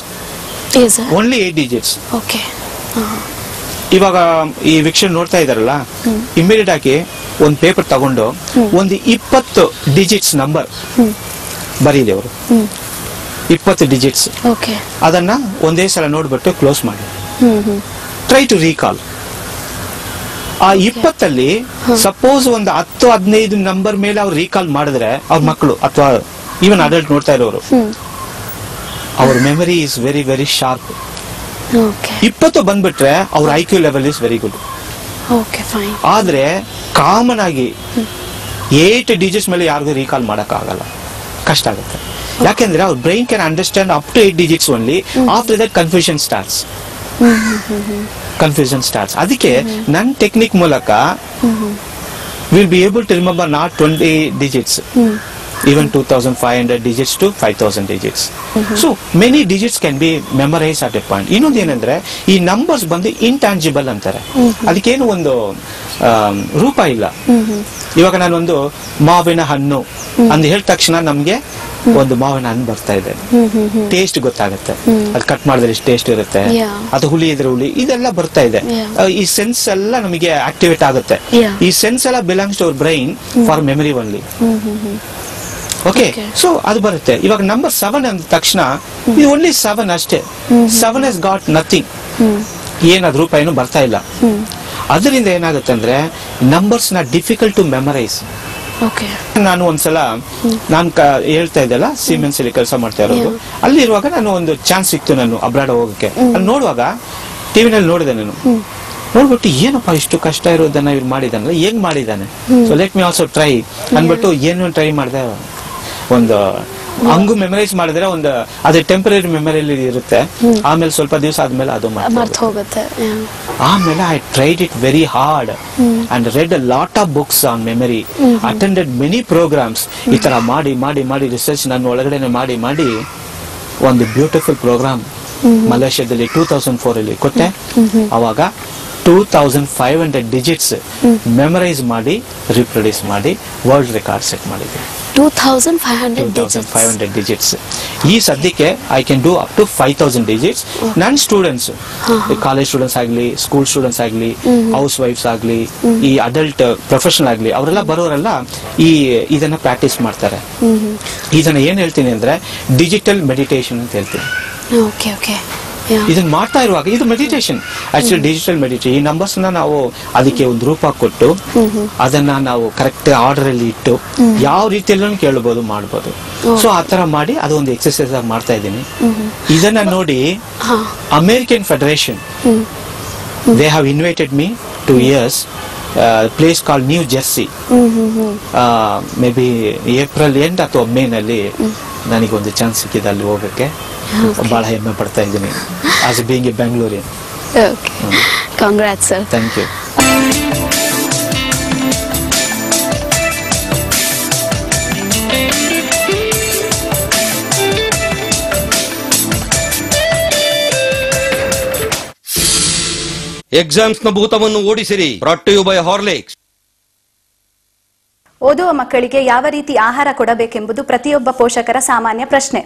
Only 8 digits. ಇವಾಗ ಈ ವೀಕ್ಷಣೆ ನೋಡ್ತಾ ಇದಾರಲ್ಲ, ಇಮಿಡಿಯೇಟ್ ಆಗಿ ಒಂದ್ ಪೇಪರ್ ತಗೊಂಡು ಒಂದು 20 ಡಿಜಿಟ್ಸ್ ನಂಬರ್ ಬರೀದೆ ಅವರು, 20 ಡಿಜಿಟ್ಸ್. ಅದನ್ನ ಒಂದೇ ಸಲ ನೋಡ್ಬಿಟ್ಟು ಕ್ಲೋಸ್ ಮಾಡಿ ಟ್ರೈ ಟು ರೀಕಾಲ್. ಆ 20 ಸಪೋಸ್ ಒಂದು 10-15 ನಂಬರ್ ಮೇಲೆ ಅವ್ರು ರೀಕಾಲ್ ಮಾಡಿದ್ರೆ ಅವ್ರ ಮಕ್ಕಳು ಅಥವಾ ಈವನ್ ಅಡಲ್ಟ್ ನೋಡ್ತಾ ಇರೋರು, ಅವ್ರ memory is very very sharp. 20 ಬಂದ್ಬಿಟ್ರೆ ಅವ್ರ IQ level is very good. ಆದ್ರೆ ಕಾಮನ್ ಆಗಿ 8 ಡಿಜಿಟ್ಸ್ ಮೇಲೆ ಯಾರಿಗೂ ರೀಕಾಲ್ ಮಾಡಕ್ ಆಗಲ್ಲ, ಕಷ್ಟ ಆಗುತ್ತೆ. ಯಾಕೆಂದ್ರೆ ಅವ್ರ brain can understand up to 8 digits only. After that confusion starts. ಅದಕ್ಕೆ ನನ್ನ ಟೆಕ್ನಿಕ್ ಮೂಲಕ will be able to remember not 20 digits, even 2500 digits to 5000 digits. So many digits can be memorized at a point. ಇನ್ನೊಂದು ಏನಂದ್ರೆ ಈ numbers ಬಂದು intangible ಅಂತಾರೆ. ಅದಕ್ಕೇನು ಒಂದು ರೂಪ ಇಲ್ಲ. ಇವಾಗ ನಾನೊಂದು ಮಾವಿನ ಹಣ್ಣು ಅಂತ ಹೇಳಿದ ತಕ್ಷಣ ನಮ್ಗೆ ಒಂದು ಮಾವಿನ ಹಣ್ಣು ಬರ್ತಾ ಇದೆ, ಟೇಸ್ಟ್ ಗೊತ್ತಾಗುತ್ತೆ, ಅದು ಕಟ್ ಮಾಡಿದ್ರೆ ಎಷ್ಟು ಟೇಸ್ಟ್ ಇರುತ್ತೆ, ಅದು ಹುಳಿ ಇದ್ರೆ ಹುಳಿ, ಇದೆಲ್ಲ ಬರ್ತಾ ಇದೆ. ಈ ಸೆನ್ಸ್ ಎಲ್ಲ ನಮಗೆ ಆಕ್ಟಿವೇಟ್ ಆಗುತ್ತೆ. ಈ ಸೆನ್ಸ್ ಎಲ್ಲ belongs to our brain for memory only. Okay, so ಅದು ಬರುತ್ತೆ. ಇವಾಗ ನಂಬರ್ 7 ಅಂದ ತಕ್ಷಣ ಇದು ಓನ್ಲಿ 7 ಅಷ್ಟೇ. 7 has got nothing, ಏನಾದ್ರು ರೂಪ ಏನು ಬರ್ತಾ ಇಲ್ಲ. ಅದರಿಂದ ಏನಾಗುತ್ತೆ ಅಂದ್ರೆ ನಂಬರ್ಸ್ ನ ಡಿಫಿಕಲ್ಟ್ ಟು ಮೆಮರೈಸ್. ನಾನು ಒಂದ್ಸಲ ನಾನು ಹೇಳ್ತಾ ಇದ್ದಲ್ಲ ಸಿಮೆನ್ಸ್ ಅಲ್ಲಿ ಕೆಲಸ ಮಾಡ್ತಾ ಇರೋದು, ಅಲ್ಲಿ ಇರುವಾಗ ನಾನು ಒಂದು ಚಾನ್ಸ್ ಸಿಕ್ತು ನಾನು ಅಬ್ರಾಡ್ ಹೋಗಕ್ಕೆ. ಅಲ್ಲಿ ನೋಡುವಾಗ ಟಿವಿನಲ್ಲಿ ನೋಡಿದೆ ನಾನು, ನೋಡ್ಬಿಟ್ಟು ಏನಪ್ಪಾ ಇಷ್ಟು ಕಷ್ಟ ಇರೋದನ್ನ ಇವ್ರು ಮಾಡಿದಾನಲ್ಲ, ಹೆಂಗ್ ಮಾಡಿದಾನೆ, so let me also try ಅನ್ಬಿಟ್ಟು ಏನು ಟ್ರೈ ಮಾಡಿದೆ. ಒಂದು ಹಂಗು ಮೆಮರೈಸ್ ಮಾಡಿದ್ರೆ ಒಂದು ಅದೇ ಟೆಂಪರರಿ ಮೆಮರಿಯಲ್ಲಿ ಇರುತ್ತೆ, ಆಮೇಲೆ ಸ್ವಲ್ಪ ದಿವಸ ಆದ್ಮೇಲೆ ಅದು ಮರ್ತು ಹೋಗುತ್ತೆ. ಆಮೇಲೆ I tried it very hard and read a lot of books on memory, attended many programmes. ಈ ತರ ಮಾಡಿ ಮಾಡಿ ಮಾಡಿ ರಿಸರ್ಚ್ ನನ್ನ ಒಳಗಡೆ ಮಾಡಿ ಮಾಡಿ ಒಂದು ಬ್ಯೂಟಿಫುಲ್ ಪ್ರೋಗ್ರಾಮ್ ಮಲೇಷ್ಯಾದಲ್ಲಿ 2004 ಅಲ್ಲಿ ಕೊಟ್ಟೆ. ಅವಾಗ 2500 ಡಿಜಿಟ್ಸ್ ಮೆಮರೈಸ್ ಮಾಡಿ ರಿಪ್ರೊಡ್ಯೂಸ್ ಮಾಡಿ ವರ್ಲ್ಡ್ ರೆಕಾರ್ಡ್ ಸೆಟ್ ಮಾಡಿದೆ. 2500 ಡಿಜಿಟ್ಸ್. ಈ ಸದ್ಯಕ್ಕೆ I can do up to 5000 digits. ನನ್ನ ಸ್ಟೂಡೆಂಟ್ಸ್, ಕಾಲೇಜ್ ಸ್ಟೂಡೆಂಟ್ಸ್ ಆಗ್ಲಿ, ಸ್ಕೂಲ್ ಸ್ಟೂಡೆಂಟ್ಸ್ ಆಗ್ಲಿ, ಹೌಸ್ ವೈಫ್ಸ್ ಆಗ್ಲಿ, ಈ ಅಡಲ್ಟ್ ಪ್ರೊಫೆಷನಲ್ ಆಗ್ಲಿ, ಅವರೆಲ್ಲ ಬರೋರೆಲ್ಲ ಇದನ್ನ ಪ್ರಾಕ್ಟೀಸ್ ಮಾಡ್ತಾರೆ. ಇದನ್ನ ಏನ್ ಹೇಳ್ತೀನಿ ಅಂದ್ರೆ ಡಿಜಿಟಲ್ ಮೆಡಿಟೇಷನ್ ಅಂತ ಹೇಳ್ತೀನಿ. ಇದನ್ನ ಮಾಡ್ತಾ ಇರುವಾಗ ಇದು ಮೆಡಿಟೇಷನ್, ಆಕ್ಚುಲಿ ಡಿಜಿಟಲ್ ಮೆಡಿಟೇಷನ್. ಈ ನಂಬರ್ಸ್ ನಾವು ಅದಕ್ಕೆ ಒಂದು ರೂಪ ಕೊಟ್ಟು ಅದನ್ನ ನಾವು ಕರೆಕ್ಟ್ ಆರ್ಡರ್ ಅಲ್ಲಿ ಇಟ್ಟು ಯಾವ ರೀತಿಯಲ್ಲೂ ಕೇಳಬಹುದು, ಮಾಡಬಹುದು. ಸೊ ಆತರ ಮಾಡಿ ಅದು ಒಂದು ಎಕ್ಸರ್ಸೈಸ್ ಆಗಿ ಮಾಡ್ತಾ ಇದ್ದೀನಿ. ಇದನ್ನ ನೋಡಿ American federation they have invited me 2 years place call new Jersey. May be April end ಅಥವಾ ಮೇ ನಲ್ಲಿ ನನಗೊಂದು ಚಾನ್ಸ್ ಸಿಕ್ಕಿದೆ ಅಲ್ಲಿ ಹೋಗಕ್ಕೆ. ಬಹಳ ಹೆಮ್ಮೆ ಪಡ್ತಾ ಇದ್ದೀನಿ as being a Bangalorean. Congrats sir. Thank you. Exams ನ ಭೂತವನ್ನು ಓಡಿಸಿರಿ. Brought to you by Horlicks. ಓದುವ ಮಕ್ಕಳಿಗೆ ಯಾವ ರೀತಿ ಆಹಾರ ಕೊಡಬೇಕೆಂಬುದು ಪ್ರತಿಯೊಬ್ಬ ಪೋಷಕರ ಸಾಮಾನ್ಯ ಪ್ರಶ್ನೆ.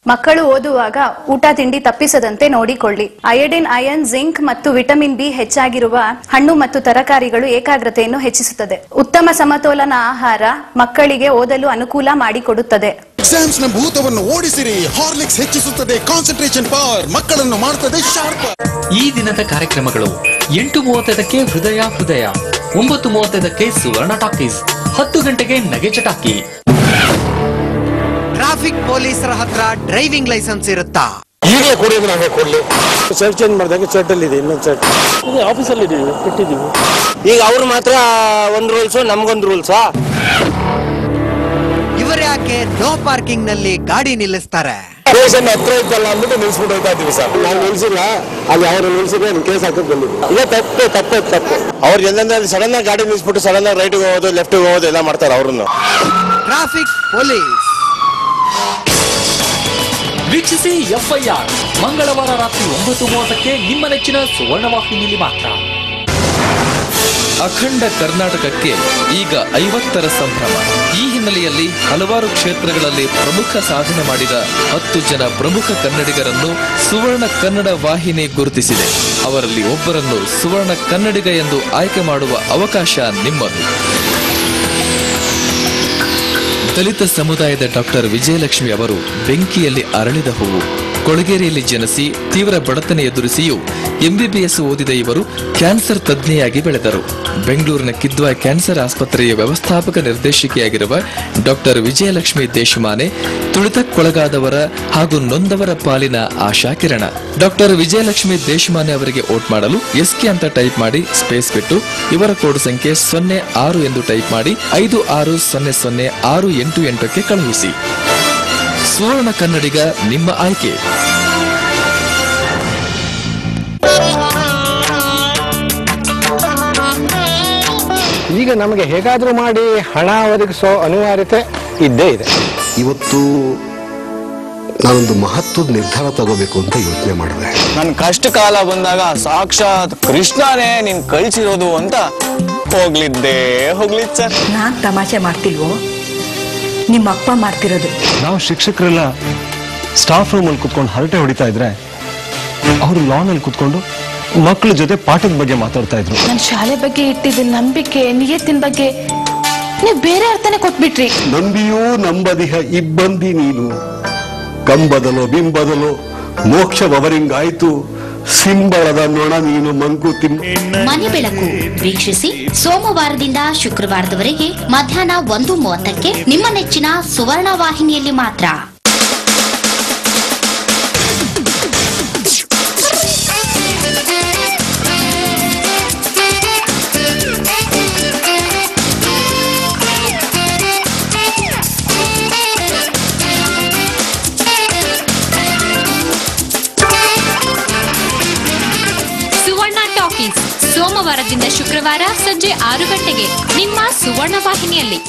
ಮಕ್ಕಳು ಓದುವಾಗ ಊಟ ತಿಂಡಿ ತಪ್ಪಿಸದಂತೆ ನೋಡಿಕೊಳ್ಳಿ. ಅಯೋಡಿನ್, ಐರನ್, ಜಿಂಕ್ ಮತ್ತು ವಿಟಮಿನ್ ಬಿ ಹೆಚ್ಚಾಗಿರುವ ಹಣ್ಣು ಮತ್ತು ತರಕಾರಿಗಳು ಏಕಾಗ್ರತೆಯನ್ನು ಹೆಚ್ಚಿಸುತ್ತದೆ. ಉತ್ತಮ ಸಮತೋಲನ ಆಹಾರ ಮಕ್ಕಳಿಗೆ ಓದಲು ಅನುಕೂಲ ಮಾಡಿಕೊಡುತ್ತದೆ. ಎಕ್ಸಾಮ್ಸ್ ನ ಭೂತವನ್ನು ಓಡಿಸಿರಿ. ಹಾರ್ಲಿಕ್ಸ್ ಹೆಚ್ಚಿಸುತ್ತದೆ ಕಾನ್ಸಂಟ್ರೇಷನ್ ಪವರ್, ಮಕ್ಕಳನ್ನು ಮಾಡುತ್ತದೆ ಶಾರ್ಪ್. ಈ ದಿನದ ಕಾರ್ಯಕ್ರಮಗಳು 8:35ಕ್ಕೆ ಹೃದಯ ಹೃದಯ, 9:35ಕ್ಕೆ ಸುವರ್ಣ ಟಾಕೀಸ್, 10 ಗಂಟೆಗೆ ನಗೆ ಚಟಾಕಿ. ಟ್ರಾಫಿಕ್ ಪೊಲೀಸರ ಹತ್ರ ಡ್ರೈವಿಂಗ್ ಲೈಸೆನ್ಸ್ ಇರುತ್ತಾ? ಈಗಲೇ ಕೊಡೋದು, ನಾವೇ ಕೊಡ್ಲಿ. ಶರ್ಟ್ ಚೇಂಜ್ ಮಾಡಿದಾಗ ಶರ್ಟ್ ಅಲ್ಲಿ ಇದೆ, ಇನ್ನೊಂದು ಶರ್ಟ್ ಆಫೀಸಲ್ಲಿ ಇಟ್ಟಿದ್ದೀವಿ. ಈಗ ಅವ್ರು ಮಾತ್ರ ಒಂದು ರೂಲ್ಸ್, ನಮ್ಗೊಂದು ರೂಲ್ಸ್. ಇವರ್ಯಾಕೆ ನೋ ಪಾರ್ಕಿಂಗ್ ನಲ್ಲಿ ಗಾಡಿ ನಿಲ್ಲಿಸ್ತಾರೆ? ಸ್ಟೇಷನ್ ಹತ್ರ ಇದ್ದಲ್ಲ ಅಂದ್ಬಿಟ್ಟು ನಿಲ್ಸ್ಬಿಟ್ಟು ಹೋಗ್ತಾ ಇದ್ದೀವಿ ಸರ್. ನಾವು ನಿಲ್ಸಿಲ್ಲ, ಅಲ್ಲಿ ಅವ್ರು ನಿಲ್ಸಿದ್ರೆ ಕೇಸ್ ಹಾಕಕ್ ಬಂದಿದ್ವಿ. ಇಲ್ಲ ತಪ್ಪು. ಅವ್ರು ಎಲ್ಲಂದ್ರೆ ಅಲ್ಲಿ ಸಡನ್ ಆಗಿ ಗಾಡಿ ನಿಲ್ಸ್ಬಿಟ್ಟು ಸಡನ್ ಆಗಿ ರೈಟ್ ಹೋಗೋದು, ಲೆಫ್ಟ್ ಹೋಗೋದು ಎಲ್ಲ ಮಾಡ್ತಾರೆ ಅವ್ರನ್ನು. ಟ್ರಾಫಿಕ್ ಪೊಲೀಸ್ ವೀಕ್ಷಿಸಿ FIR ಮಂಗಳವಾರ ರಾತ್ರಿ 9:30ಕ್ಕೆ ನಿಮ್ಮ ನೆಚ್ಚಿನ ಸುವರ್ಣ ವಾಹಿನಿಯಲ್ಲಿ ಮಾತ್ರ. ಅಖಂಡ ಕರ್ನಾಟಕಕ್ಕೆ ಈಗ 50ರ ಸಂಭ್ರಮ. ಈ ಹಿನ್ನೆಲೆಯಲ್ಲಿ ಹಲವಾರು ಕ್ಷೇತ್ರಗಳಲ್ಲಿ ಪ್ರಮುಖ ಸಾಧನೆ ಮಾಡಿದ 10 ಜನ ಪ್ರಮುಖ ಕನ್ನಡಿಗರನ್ನು ಸುವರ್ಣ ಕನ್ನಡ ವಾಹಿನಿ ಗುರುತಿಸಿದೆ. ಅವರಲ್ಲಿ ಒಬ್ಬರನ್ನು ಸುವರ್ಣ ಕನ್ನಡಿಗ ಎಂದು ಆಯ್ಕೆ ಮಾಡುವ ಅವಕಾಶ ನಿಮ್ಮದು. ದಲಿತ ಸಮುದಾಯದ ಡಾಕ್ಟರ್ ವಿಜಯಲಕ್ಷ್ಮಿ ಅವರು ಬೆಂಕಿಯಲ್ಲಿ ಅರಳಿದ ಹೂವು. ಕೊಳಗೇರಿಯಲ್ಲಿ ಜನಿಸಿ ತೀವ್ರ ಬಡತನ ಎದುರಿಸಿಯೂ MBBS ಓದಿದ ಇವರು ಕ್ಯಾನ್ಸರ್ ತಜ್ಞೆಯಾಗಿ ಬೆಳೆದರು. ಬೆಂಗಳೂರಿನ ಕಿದ್ವಾಯ್ ಕ್ಯಾನ್ಸರ್ ಆಸ್ಪತ್ರೆಯ ವ್ಯವಸ್ಥಾಪಕ ನಿರ್ದೇಶಕಿಯಾಗಿರುವ ಡಾಕ್ಟರ್ ವಿಜಯಲಕ್ಷ್ಮಿ ದೇಶಮಾನೆ ತುಳಿತಕ್ಕೊಳಗಾದವರ ಹಾಗೂ ನೊಂದವರ ಪಾಲಿನ ಆಶಾ ಕಿರಣ. ಡಾಕ್ಟರ್ ವಿಜಯಲಕ್ಷ್ಮಿ ದೇಶಮಾನೆ ಅವರಿಗೆ ವೋಟ್ ಮಾಡಲು SK ಅಂತ ಟೈಪ್ ಮಾಡಿ ಸ್ಪೇಸ್ ಬಿಟ್ಟು ಇವರ ಕೋಡ್ ಸಂಖ್ಯೆ 06 ಎಂದು ಟೈಪ್ ಮಾಡಿ 56006888ಕ್ಕೆ ಕಳುಹಿಸಿ. ಸುವರ್ಣ ಕನ್ನಡಿಗ ನಿಮ್ಮ ಆಯ್ಕೆ. ಈಗ ನಮಗೆ ಹೇಗಾದ್ರೂ ಮಾಡಿ ಹಣ ಒದಗಿಸೋ ಅನಿವಾರ್ಯತೆ ಇದ್ದೇ ಇದೆ. ಇವತ್ತು ನಾನೊಂದು ಮಹತ್ವದ ನಿರ್ಧಾರ ತಗೋಬೇಕು ಅಂತ ಯೋಚನೆ ಮಾಡಿದೆ. ನನ್ನ ಕಷ್ಟ ಕಾಲ ಬಂದಾಗ ಸಾಕ್ಷಾತ್ ಕೃಷ್ಣನೇ ನೀನ್ ಕಳಿಸಿರೋದು ಅಂತ ಹೋಗ್ಲಿದ್ ಸರ್. ನಾನ್ ತಮಾಷೆ ಮಾಡ್ತಿಲ್ವೋ, ನಿಮ್ಮ ಅಪ್ಪ ಮಾಡ್ತಿರೋದು. ನಾವು ಶಿಕ್ಷಕರೆಲ್ಲ ಸ್ಟಾಫ್ ರೂಮ್ ಅಲ್ಲಿ ಕುತ್ಕೊಂಡು ಹರಟೆ ಹೊಡಿತಾ ಇದ್ರೆ ಅವರು ಲಾನ್ ಅಲ್ಲಿ ಕುತ್ಕೊಂಡು ಮಕ್ಕಳ ಜೊತೆ ಪಾಠದ ಬಗ್ಗೆ ಮಾತಾಡ್ತಾ ಇದ್ರು. ನನ್ನ ಶಾಲೆ ಬಗ್ಗೆ ಇಟ್ಟಿದ್ದ ನಂಬಿಕೆ ನಿಯತ್ತಿನ ಬಗ್ಗೆ ನೀವು ಬೇರೆ ಅರ್ಥನೇ ಕೊಟ್ಬಿಟ್ರಿ. ನಂಬಿಯೂ ನಂಬದಿಹ ಇಬ್ಬಂದಿ ನೀನು, ಕಂಬದಲೋ ಬಿಂಬದಲೋ ಮೋಕ್ಷವರಿಂಗಾಯ್ತು, ಸಿಂಬಳದ ನೊಣ ನೀನು ಮಂಕುತಿಮ್ಮ. ಮನೆ ಬೆಳಕು ವೀಕ್ಷಿಸಿ ಸೋಮವಾರದಿಂದ ಶುಕ್ರವಾರದವರೆಗೆ ಮಧ್ಯಾಹ್ನ 1:30ಕ್ಕೆ ನಿಮ್ಮ ನೆಚ್ಚಿನ ಸುವರ್ಣ ವಾಹಿನಿಯಲ್ಲಿ ಮಾತ್ರ. ಸೋಮವಾರದಿಂದ ಶುಕ್ರವಾರ ಸಂಜೆ 6 ಗಂಟೆಗೆ ನಿಮ್ಮ ಸುವರ್ಣ ವಾಹಿನಿಯಲ್ಲಿ.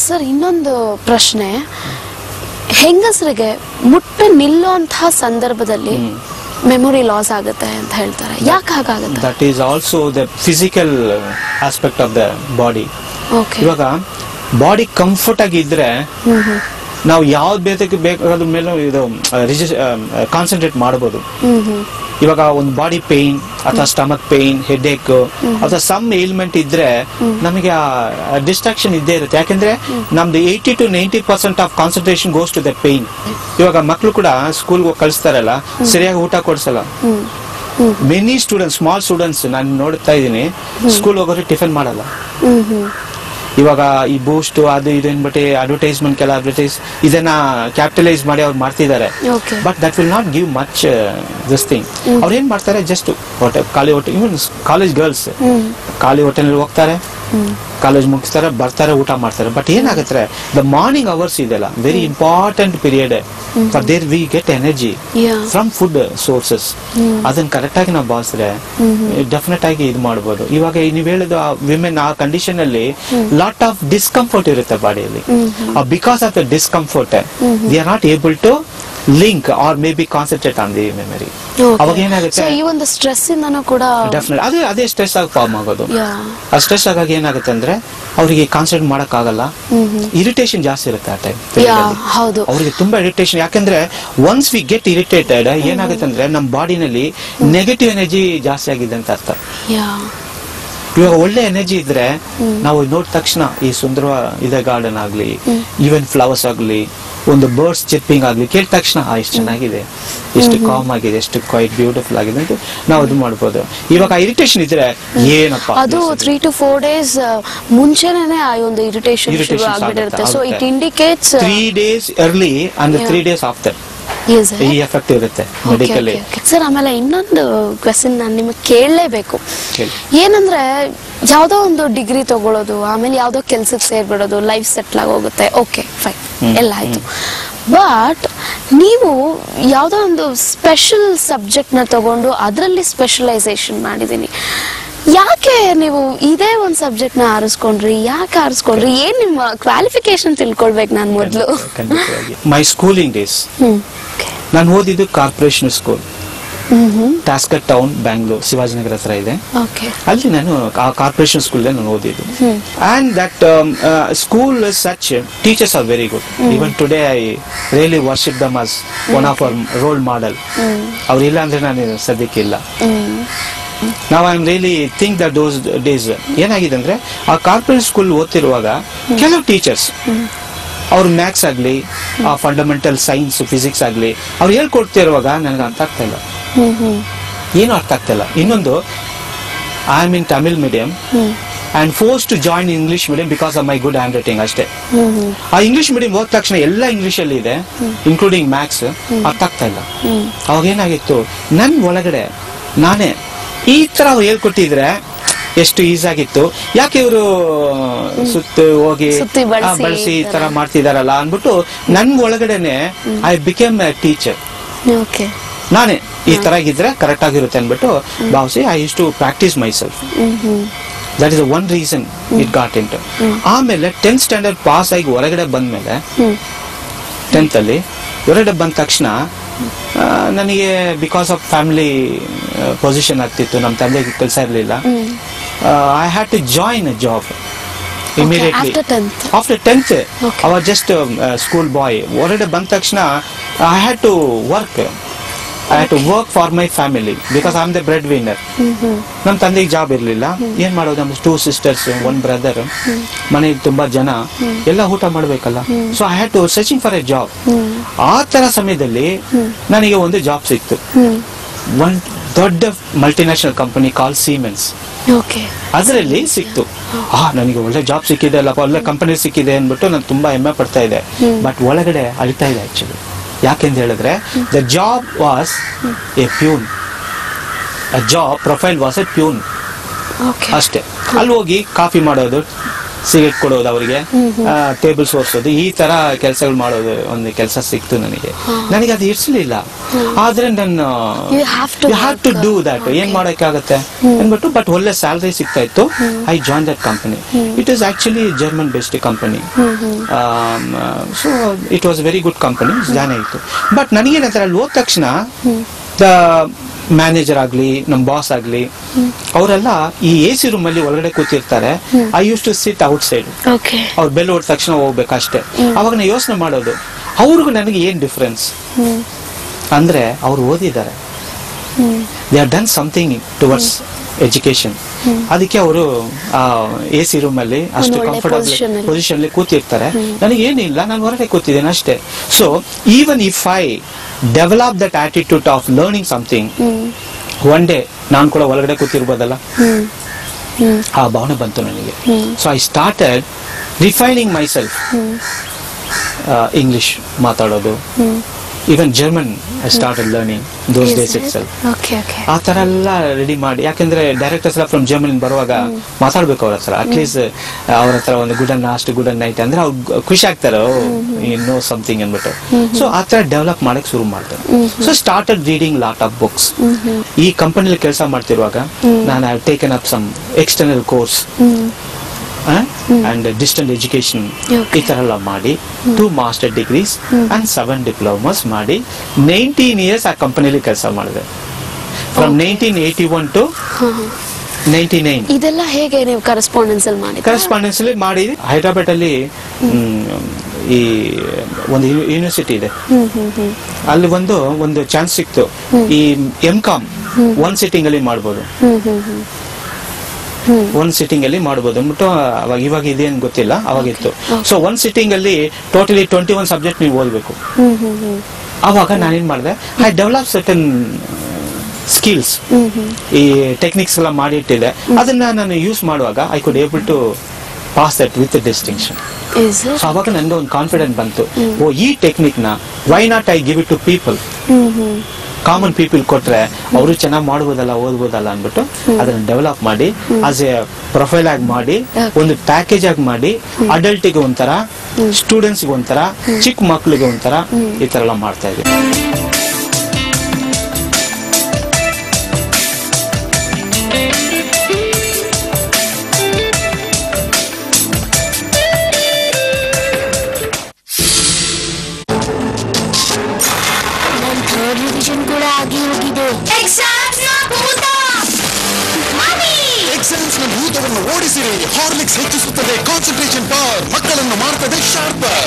ಸರ್, ಇನ್ನೊಂದು ಪ್ರಶ್ನೆ. ಹೆಂಗಸರಿಗೆ ಮುಟ್ಟು ನಿಲ್ಲುವಂತಹ ಸಂದರ್ಭದಲ್ಲಿ ಮೆಮೊರಿ ಲಾಸ್ ಆಗುತ್ತೆ ಅಂತ ಹೇಳ್ತಾರೆ. ಯಾಕೆ ಹಾಗಾಗುತ್ತೆ? That is also the physical aspect of the body. ಇವಾಗ ಬಾಡಿ ಕಂಫರ್ಟ್ ಆಗಿ ಇದ್ರೆ ನಾವು ಯಾವ್ದು ಬೇಕಾದ ಮೇಲೆ ಇದು ಕಾನ್ಸಂಟ್ರೇಟ್ ಮಾಡಬಹುದು. ಇವಾಗ ಒಂದು ಬಾಡಿ ಪೇನ್ ಅಥವಾ ಸ್ಟಮಕ್ ಪೇನ್, ಹೆಡ್ ಏಕ್ ಅಥವಾ ಸಮ್ ಏಲ್ಮೆಂಟ್ ಇದ್ರೆ ನಮಗೆ ಡಿಸ್ಟ್ರಾಕ್ಷನ್ ಇದ್ದೇ ಇರುತ್ತೆ. ಯಾಕೆಂದ್ರೆ ನಮ್ದು 80 to 90% of concentration goes to the pain. ಇವಾಗ ಮಕ್ಕಳು ಕೂಡ ಸ್ಕೂಲ್ ಕಳಿಸ್ತಾರಲ್ಲ, ಸರಿಯಾಗಿ ಊಟ ಕೊಡ್ಸಲ್ಲ. ಮೆನಿ ಸ್ಟೂಡೆಂಟ್ಸ್, ಸ್ಮಾಲ್ ಸ್ಟೂಡೆಂಟ್ಸ್ ನಾನು ನೋಡ್ತಾ ಇದ್ದೀನಿ, ಸ್ಕೂಲ್ ಹೋಗೋರು ಟಿಫನ್ ಮಾಡಲ್ಲ. ಇವಾಗ ಈ ಬೂಸ್ಟ್ ಅದು ಇದು ಏನ್ಬಿಟ್ಟು ಅಡ್ವರ್ಟೈಸ್ಮೆಂಟ್ ಕೆಲ ಇದನ್ನ ಕ್ಯಾಪಿಟಲೈಸ್ ಮಾಡಿ ಅವ್ರು ಮಾಡ್ತಿದ್ದಾರೆ. But that will not give much this thing. ಅವ್ರು ಏನ್ ಮಾಡ್ತಾರೆ, ಜಸ್ಟ್ ಖಾಲಿ ಹೊಟ್ಟೆ, ಇವನ್ ಕಾಲೇಜ್ ಗರ್ಲ್ಸ್ ಖಾಲಿ ಹೊಟ್ಟೆನಲ್ಲಿ ಹೋಗ್ತಾರೆ, ಕಾಲೇಜ್ ಮುಗಿಸ್ತಾರೆ, ಬರ್ತಾರೆ, ಊಟ ಮಾಡ್ತಾರೆ. ಬಟ್ ಏನಾಗುತ್ತೆ, ದ ಮಾರ್ನಿಂಗ್ ಅವರ್ಸ್ ಇದೆಲ್ಲ very important period for there we get energy from food sources. ಅದನ್ನ ಕರೆಕ್ಟ್ ಆಗಿ ನಾವು ಭಾವಿಸಿದ್ರೆ ಡೆಫಿನೆಟ್ ಆಗಿ ಇದು ಮಾಡಬಹುದು. ಇವಾಗ ನೀವು ಹೇಳಿದ ವಿಮೆನ್ ಆ ಕಂಡೀಷನ್ ಅಲ್ಲಿ ಲಾಟ್ ಆಫ್ ಡಿಸ್ಕಂಫರ್ಟ್ ಇರುತ್ತೆ ಬಾಡಿಯಲ್ಲಿ. Because of the discomfort they are not able to link or maybe concentrate on the memory. ಅವಾಗ ಏನಾಗುತ್ತೆ, ಈ ಒಂದು ಸ್ಟ್ರೆಸ್ ಇಂದನೂ ಕೂಡ ಡೆಫಿನೆಟ್ ಅದೇ ಸ್ಟ್ರೆಸ್ ಆಗಿ ಫಾರ್ಮ್ ಆಗೋದು. ಆ ಸ್ಟ್ರೆಸ್ ಆಗಿ ಏನಾಗುತ್ತೆ ಅಂದ್ರೆ ಅವರಿಗೆ ಕಾನ್ಸಂಟ್ರೇಟ್ ಮಾಡಕ್ ಆಗಲ್ಲ, ಇರಿಟೇಷನ್ ಜಾಸ್ತಿ ಇರುತ್ತೆ ಆ ಟೈಮ್. ಅವರಿಗೆ ತುಂಬಾ ಇರಿಟೇಷನ್. ಯಾಕಂದ್ರೆ ಒನ್ಸ್ ವಿ ಗೆಟ್ ಇರಿಟೇಟೆಡ್ ಏನಾಗುತ್ತೆ ಅಂದ್ರೆ ನಮ್ಮ ಬಾಡಿನಲ್ಲಿ ನೆಗೆಟಿವ್ ಎನರ್ಜಿ ಜಾಸ್ತಿ ಆಗಿದೆ ಅಂತ ಅರ್ಥ. ಇವಾಗ ಒಳ್ಳೆ ಎನರ್ಜಿ ಇದ್ರೆ ನಾವು ನೋಡಿದ ತಕ್ಷಣ ಈ ಸುಂದರ ಇದೆ ಗಾರ್ಡನ್ ಆಗ್ಲಿ, ಈವನ್ ಫ್ಲವರ್ಸ್ ಆಗ್ಲಿ, ಒಂದು ಬರ್ಡ್ಸ್ ಚಿರ್ಪಿಂಗ್ ಆಗ್ಲಿ ಕೇಳಿದ ತಕ್ಷಣ ಎಷ್ಟು ಚೆನ್ನಾಗಿದೆ, ಎಷ್ಟು ಕಾಮ್ ಆಗಿದೆ, ಎಷ್ಟು ಕ್ವೈಟ್ ಬ್ಯೂಟಿಫುಲ್ ಆಗಿದೆ ಅಂತ ನಾವು ಇದು ಮಾಡ್ಬೋದು. ಇವಾಗ ಇರಿಟೇಷನ್ ಇದ್ರೆ ಏನಪ್ಪ ಅದು 3 to 4 days ಮುಂಚೆನೇ ಆ ಒಂದು ಇರಿಟೇಷನ್ ಶುರು ಆಗಿರುತ್ತೆ. So it indicates 3 days early and 3 days after ಈ ಎಫೆಕ್ಟ್ ಇರುತ್ತೆ ಮೆಡಿಕಲ್. ಸರ್, ಆಮೇಲೆ ಇನ್ನೊಂದು ಕ್ವೆಶ್ಚನ್ ನಾನು ನಿಮಗೆ ಕೇಳಲೇಬೇಕು. ಏನಂದ್ರೆ ಯಾವ್ದೋ ಒಂದು ಡಿಗ್ರಿ ತಗೊಳ್ಳೋದು, ಆಮೇಲೆ ಯಾವ್ದೋ ಕೆಲ್ಸಕ್ಕೆ ಸೇರ್ಬಿಡೋದು, ಲೈಫ್ ಸೆಟ್ಲ್ ಆಗೋಗುತ್ತೆ, ಓಕೆ ಫೈನ್, ಎಲ್ಲ ಆಯ್ತು. ಬಟ್ ನೀವು ಯಾವ್ದೋ ಒಂದು ಸ್ಪೆಷಲ್ ಸಬ್ಜೆಕ್ಟ್ ನ ತಗೊಂಡು ಅದರಲ್ಲಿ ಸ್ಪೆಷಲೈಸೇಷನ್ ಮಾಡಿದೀನಿ. ಯಾಕೆ ನೀವು ಇದೇ ಒಂದು ಸಬ್ಜೆಕ್ಟ್ ನ ಆರಿಸ್ಕೊಂಡ್ರಿ? ಯಾಕೆ ಆರಿಸ್ಕೊಂಡ್ರಿ? ಏನ್ ನಿಮ್ಮ ಕ್ವಾಲಿಫಿಕೇಶನ್ ತಿಳ್ಕೊಳ್ಬೇಕು ನಾನು ಮೊದಲು. ಮೈ ಸ್ಕೂಲಿಂಗ್ ಡೇಸ್ ನಾನು ಓದಿದ್ದು corporation school, Tasker Town, Bangalore, Shivajinagar ಹತ್ರ ಇದೆ. ಅಲ್ಲಿ ನಾನು ಆ ಕಾರ್ಪೊರೇಷನ್ ಸ್ಕೂಲ್ ನಾನು ಓದಿದ್ದು. And that school such teachers are very good. Even today I really worship them as one of our role model. ಅವ್ರಿಲ್ಲ ಅಂದ್ರೆ ನಾನು ಸದ್ಯಕ್ಕೆ ಇಲ್ಲ. ನಾವು I am really think that those days ಏನಾಗಿದೆ ಅಂದ್ರೆ ಆ ಕಾರ್ಪೊರೇಟ್ ಸ್ಕೂಲ್ ಓದ್ತಿರುವಾಗ ಕೆಲವು ಟೀಚರ್ಸ್ ಅವ್ರ ಮ್ಯಾಥ್ಸ್ ಆಗ್ಲಿ, ಆ ಫಂಡಮೆಂಟಲ್ ಸೈನ್ಸ್, ಫಿಸಿಕ್ಸ್ ಆಗ್ಲಿ ಅವ್ರು ಹೇಳ್ಕೊಡ್ತಿರುವಾಗ ನನಗೆ ಅರ್ಥ ಆಗ್ತಾ ಇಲ್ಲ, ಏನು ಅರ್ಥ ಆಗ್ತಾ ಇಲ್ಲ. ಇನ್ನೊಂದು, I am in Tamil medium and forced to join English medium because of my good handwriting ಅಷ್ಟೇ. ಆ ಇಂಗ್ಲಿಷ್ ಮೀಡಿಯಂ ಹೋದ ತಕ್ಷಣ ಎಲ್ಲ ಇಂಗ್ಲಿಷ್ ಅಲ್ಲಿ ಇದೆ, ಇನ್ಕ್ಲೂಡಿಂಗ್ ಮ್ಯಾಥ್ಸ್. ಅರ್ಥ ಆಗ್ತಾ ಇಲ್ಲ. ಅವಾಗ ಏನಾಗಿತ್ತು, ನನ್ ಒಳಗಡೆ ನಾನೇ ಈ ತರ ಹೇಳ್ಕೊಟ್ಟಿದ್ರೆ ಎಷ್ಟು ಈಸಿ ಆಗಿತ್ತು, ಯಾಕೆ ಇವರು ಸುತ್ತು ಹೋಗಿ ಬಳಸಿ ಈ ತರ ಮಾಡ್ತಿದಾರಲ್ಲ ಅನ್ಬಿಟ್ಟು ನನ್ಗೆ ಒಳಗಡೆನೆ ಐ ಬಿಕೇಮ್ ಎ ಟೀಚರ್. ನಾನೇ ಈ ತರ ಇದ್ರೆ ಕರೆಕ್ಟ್ ಆಗಿರುತ್ತೆ ಅನ್ಬಿಟ್ಟು ಭಾವಿಸಿ I use to practise myself. That is one reason it got into. ಆಮೇಲೆ 10th ಸ್ಟ್ಯಾಂಡರ್ಡ್ ಪಾಸ್ ಆಗಿ ಹೊರಗಡೆ ಬಂದ್ಮೇಲೆ 10th ಅಲ್ಲಿ ಹೊರಗಡೆ ಬಂದ ತಕ್ಷಣ ನನಗೆ ಬಿಕಾಸ್ ಆಫ್ ಫ್ಯಾಮಿಲಿ ಪೊಸಿಷನ್ ಆಗ್ತಿತ್ತು, ನಮ್ಮ ತಂದೆಗೆ ಕೆಲಸ ಇರಲಿಲ್ಲ. I had to join a job immediately. After 10th, I was just a school boy. ಹೊರಗಡೆ ಬಂದ ತಕ್ಷಣ I had to work. I had to work for my family because I am the breadwinner. ನಮ್ಮ ತಂದೆಗೆ job ಇರಲಿಲ್ಲ, ಏನ್ ಮಾಡೋದು, ನಮ್ಮ 2 sisters 1 brother, ಮನೆಗೆ ತುಂಬಾ ಜನ, ಎಲ್ಲ ಊಟ ಮಾಡ್ಬೇಕಲ್ಲ. So I had to searching for a job. ಆ ತರ ಸಮಯದಲ್ಲಿ ನನಗೆ ಒಂದು ಜಾಬ್ ಸಿಕ್ತು, ಒಂದು ದೊಡ್ಡ ಮಲ್ಟಿನ್ಯಾಷನಲ್ ಕಂಪನಿ ಕಾಲ್ ಸೀಮೆನ್ಸ್. ಅದರಲ್ಲಿ ಸಿಕ್ತು. ನನಗೆ ಒಳ್ಳೆ ಜಾಬ್ ಸಿಕ್ಕಿದೆ ಅಲ್ಲಪ್ಪ, ಒಳ್ಳೆ ಕಂಪನಿ ಸಿಕ್ಕಿದೆ ಅಂದ್ಬಿಟ್ಟು ನಾನು ತುಂಬಾ ಹೆಮ್ಮೆ ಪಡ್ತಾ ಇದೆ. ಬಟ್ ಒಳಗಡೆ ಅಳ್ತಾ ಇದೆ ಆಕ್ಚುಲಿ. ಯಾಕೆಂತ ಹೇಳಿದ್ರೆ the job was A peon, a job profile was A peon ಅಷ್ಟೇ. ಅಲ್ಲಿ ಹೋಗಿ ಕಾಫಿ ಮಾಡೋದು, ಸಿಗರೇಟ್ ಕೊಡೋದು, ಅವರಿಗೆ ಟೇಬಲ್ಸ್ ಒರೆಸೋದು, ಈ ತರ ಕೆಲಸಗಳು ಮಾಡೋದು ಒಂದು ಕೆಲಸ ಸಿಕ್ತು ನನಗೆ. ನನಗೆ ಅದು ಇರ್ಸಲಿಲ್ಲ, ಆದ್ರೆ ನಾನು you have to do that, ಏನ್ ಮಾಡೋಕ್ಕಾಗತ್ತೆ ಅಂದ್ಬಿಟ್ಟು. ಬಟ್ ಒಳ್ಳೆ ಸ್ಯಾಲರಿ ಸಿಗ್ತಾ ಇತ್ತು. I join that company. It is actually German based company. So it was very good company, join ಆಯಿತು. ಬಟ್ ನನಗೇನಂದ್ರೆ ಅಲ್ಲಿ ಹೋದ ತಕ್ಷಣ ದ ಮ್ಯಾನೇಜರ್ ಆಗ್ಲಿ, ನಮ್ ಬಾಸ್ ಆಗ್ಲಿ, ಅವರೆಲ್ಲ ಈ AC ರೂಮ್ ಅಲ್ಲಿ ಒಳಗಡೆ ಕೂತಿರ್ತಾರೆ. I use to sit outside. ಅವ್ರು ಬೆಲ್ ಹೊಡೆದ ತಕ್ಷಣ ಹೋಗ್ಬೇಕಷ್ಟೇ. ಅವಾಗ ನಾ ಯೋಚನೆ ಮಾಡೋದು, ಅವ್ರಿಗೂ ನನಗೆ ಏನ್ ಡಿಫ್ರೆನ್ಸ್ ಅಂದ್ರೆ, ಅವ್ರು ಓದಿದ್ದಾರೆ, they are done something towards education. ಅದಕ್ಕೆ ಅವರು AC ರೂಮ್ ಅಲ್ಲಿ ಅಷ್ಟು ಕಂಫರ್ಟಬಲ್ ಪೊಸಿಷನ್ ಅಲ್ಲಿ ಕೂತಿರ್ತಾರೆ. ನನಗೇನಿಲ್ಲ, ನಾನು ಹೊರಗಡೆ ಕೂತಿದ್ದೇನೆ ಅಷ್ಟೇ. So even if I develop that attitude of learning something, one day ನಾನು ಕೂಡ ಒಳಗಡೆ ಕೂತಿರ್ಬೋದಲ್ಲ, ಆ ಭಾವನೆ ಬಂತು ನನಗೆ. So I started refining my self. English ಮಾತಾಡೋದು, even German I started learning those days itself. ಆ ತರ ಎಲ್ಲ ರೆಡಿ ಮಾಡಿ, ಯಾಕಂದ್ರೆ ಡೈರೆಕ್ಟರ್ಸ್ ಎಲ್ಲ ಫ್ರಮ್ ಜರ್ಮನಿ ಬರುವಾಗ ಮಾತಾಡ್ಬೇಕು ಅವ್ರ ಹತ್ರ, ಅಟ್ಲೀಸ್ಟ್ ಅವ್ರ ಹತ್ರ ಒಂದು good and last good and night ಅಂದ್ರೆ ಅವ್ರು ಖುಷಿ ಆಗ್ತಾರೆ, ನೋ ಸಮಥಿಂಗ್ ಅಂದ್ಬಿಟ್ಟು. ಸೊ ಆ ತರ ಡೆವಲಪ್ ಮಾಡಕ್ ಶುರು ಮಾಡ್ತಾರೆ. So started reading lot of books. ಈ ಕಂಪನಿಲಿ ಕೆಲಸ ಮಾಡ್ತಿರುವಾಗ ನಾನು I taken up some external course and distant education, ಈ ತರ ಎಲ್ಲ ಮಾಡಿ 2 ಮಾಸ್ಟರ್ ಡಿಗ್ರೀಸ್ and 7 ಡಿಪ್ಲೊಮಾಸ್ ಮಾಡಿ 19 ಇಯರ್ಸ್ ಆ ಕಂಪನಿಲಿ ಕೆಲಸ ಮಾಡಿದೆ. From 1981 to 99. ಇದೆಲ್ಲ ಹೇಗೆ ನೀವು ಕರೆಸ್ಪಾಂಡೆನ್ಸ್ ಅಲ್ಲಿ ಮಾಡಿ? ಕರೆಸ್ಪಾಂಡೆನ್ಸ್ ಅಲ್ಲಿ ಮಾಡಿ ಹೈದರಾಬಾದ್ ಅಲ್ಲಿ ಈ ಒಂದು ಯೂನಿವರ್ಸಿಟಿ ಇದೆ, ಅಲ್ಲಿ ಒಂದು ಚಾನ್ಸ್ ಸಿಕ್ತು. ಈ M.Com 1 ಸಿಟ್ಟಿಂಗ್ ಅಲ್ಲಿ ಮಾಡ್ಬೋದು, 1 ಸಿಟ್ಟಿಂಗ್ ಅಲ್ಲಿ ಮಾಡಬಹುದು ಅಂದ್ಬಿಟ್ಟು. ಇವಾಗ ಇದೇನು ಗೊತ್ತಿಲ್ಲ, ಅವಾಗಿತ್ತು. ಸೊ 1 ಸಿಟ್ಟಿಂಗ್ ಅಲ್ಲಿ ಟೋಟಲಿ 21 ಸಬ್ಜೆಕ್ಟ್ ನೀವು ಓದ್ಬೇಕು. ಅವಾಗ ನಾನೇನ್ ಮಾಡಿದೆ, ಐ ಡೆವಲಪ್ ಸರ್ಟನ್ ಸ್ಕಿಲ್ಸ್, ಈ ಟೆಕ್ನಿಕ್ಸ್ ಎಲ್ಲ ಮಾಡಿಟ್ಟಿದೆ, ಅದನ್ನ ನಾನು ಯೂಸ್ ಮಾಡುವಾಗ I could able to pass that with distinction. So ಅವಾಗ ನನಗೆ ಒಂದು ಕಾನ್ಫಿಡೆಂಟ್ ಬಂತು, ಓ ಈ ಟೆಕ್ನಿಕ್ ನ why not I give it to people, common people ಕೊಟ್ರೆ ಅವರು ಚೆನ್ನಾಗಿ ಮಾಡ್ಬೋದಲ್ಲ, ಓದ್ಬೋದಲ್ಲ ಅಂದ್ಬಿಟ್ಟು ಅದನ್ನ ಡೆವಲಪ್ ಮಾಡಿ ಆಸ್ ಎ ಪ್ರೊಫೈಲ್ ಆಗಿ ಮಾಡಿ, ಒಂದು ಪ್ಯಾಕೇಜ್ ಆಗಿ ಮಾಡಿ, ಅಡಲ್ಟಿಗೆ ಒಂಥರ, ಸ್ಟೂಡೆಂಟ್ಸ್ಗೆ ಒಂಥರ, ಚಿಕ್ಕ ಮಕ್ಳಿಗೆ ಒಂಥರ, ಈ ತರ ಎಲ್ಲ ಮಾಡ್ತಾ ಇದ್ದೀವಿ. ಭೂತವನ್ನು ಓಡಿಸಿರಿ, ಹಾರ್ಲಿಕ್ಸ್ ಹೆಚ್ಚಿಸುತ್ತದೆ ಕಾನ್ಸಂಟ್ರೇಷನ್ ಪವರ್, ಮಕ್ಕಳನ್ನು ಮಾಡುತ್ತದೆ ಶಾರ್ಪರ್.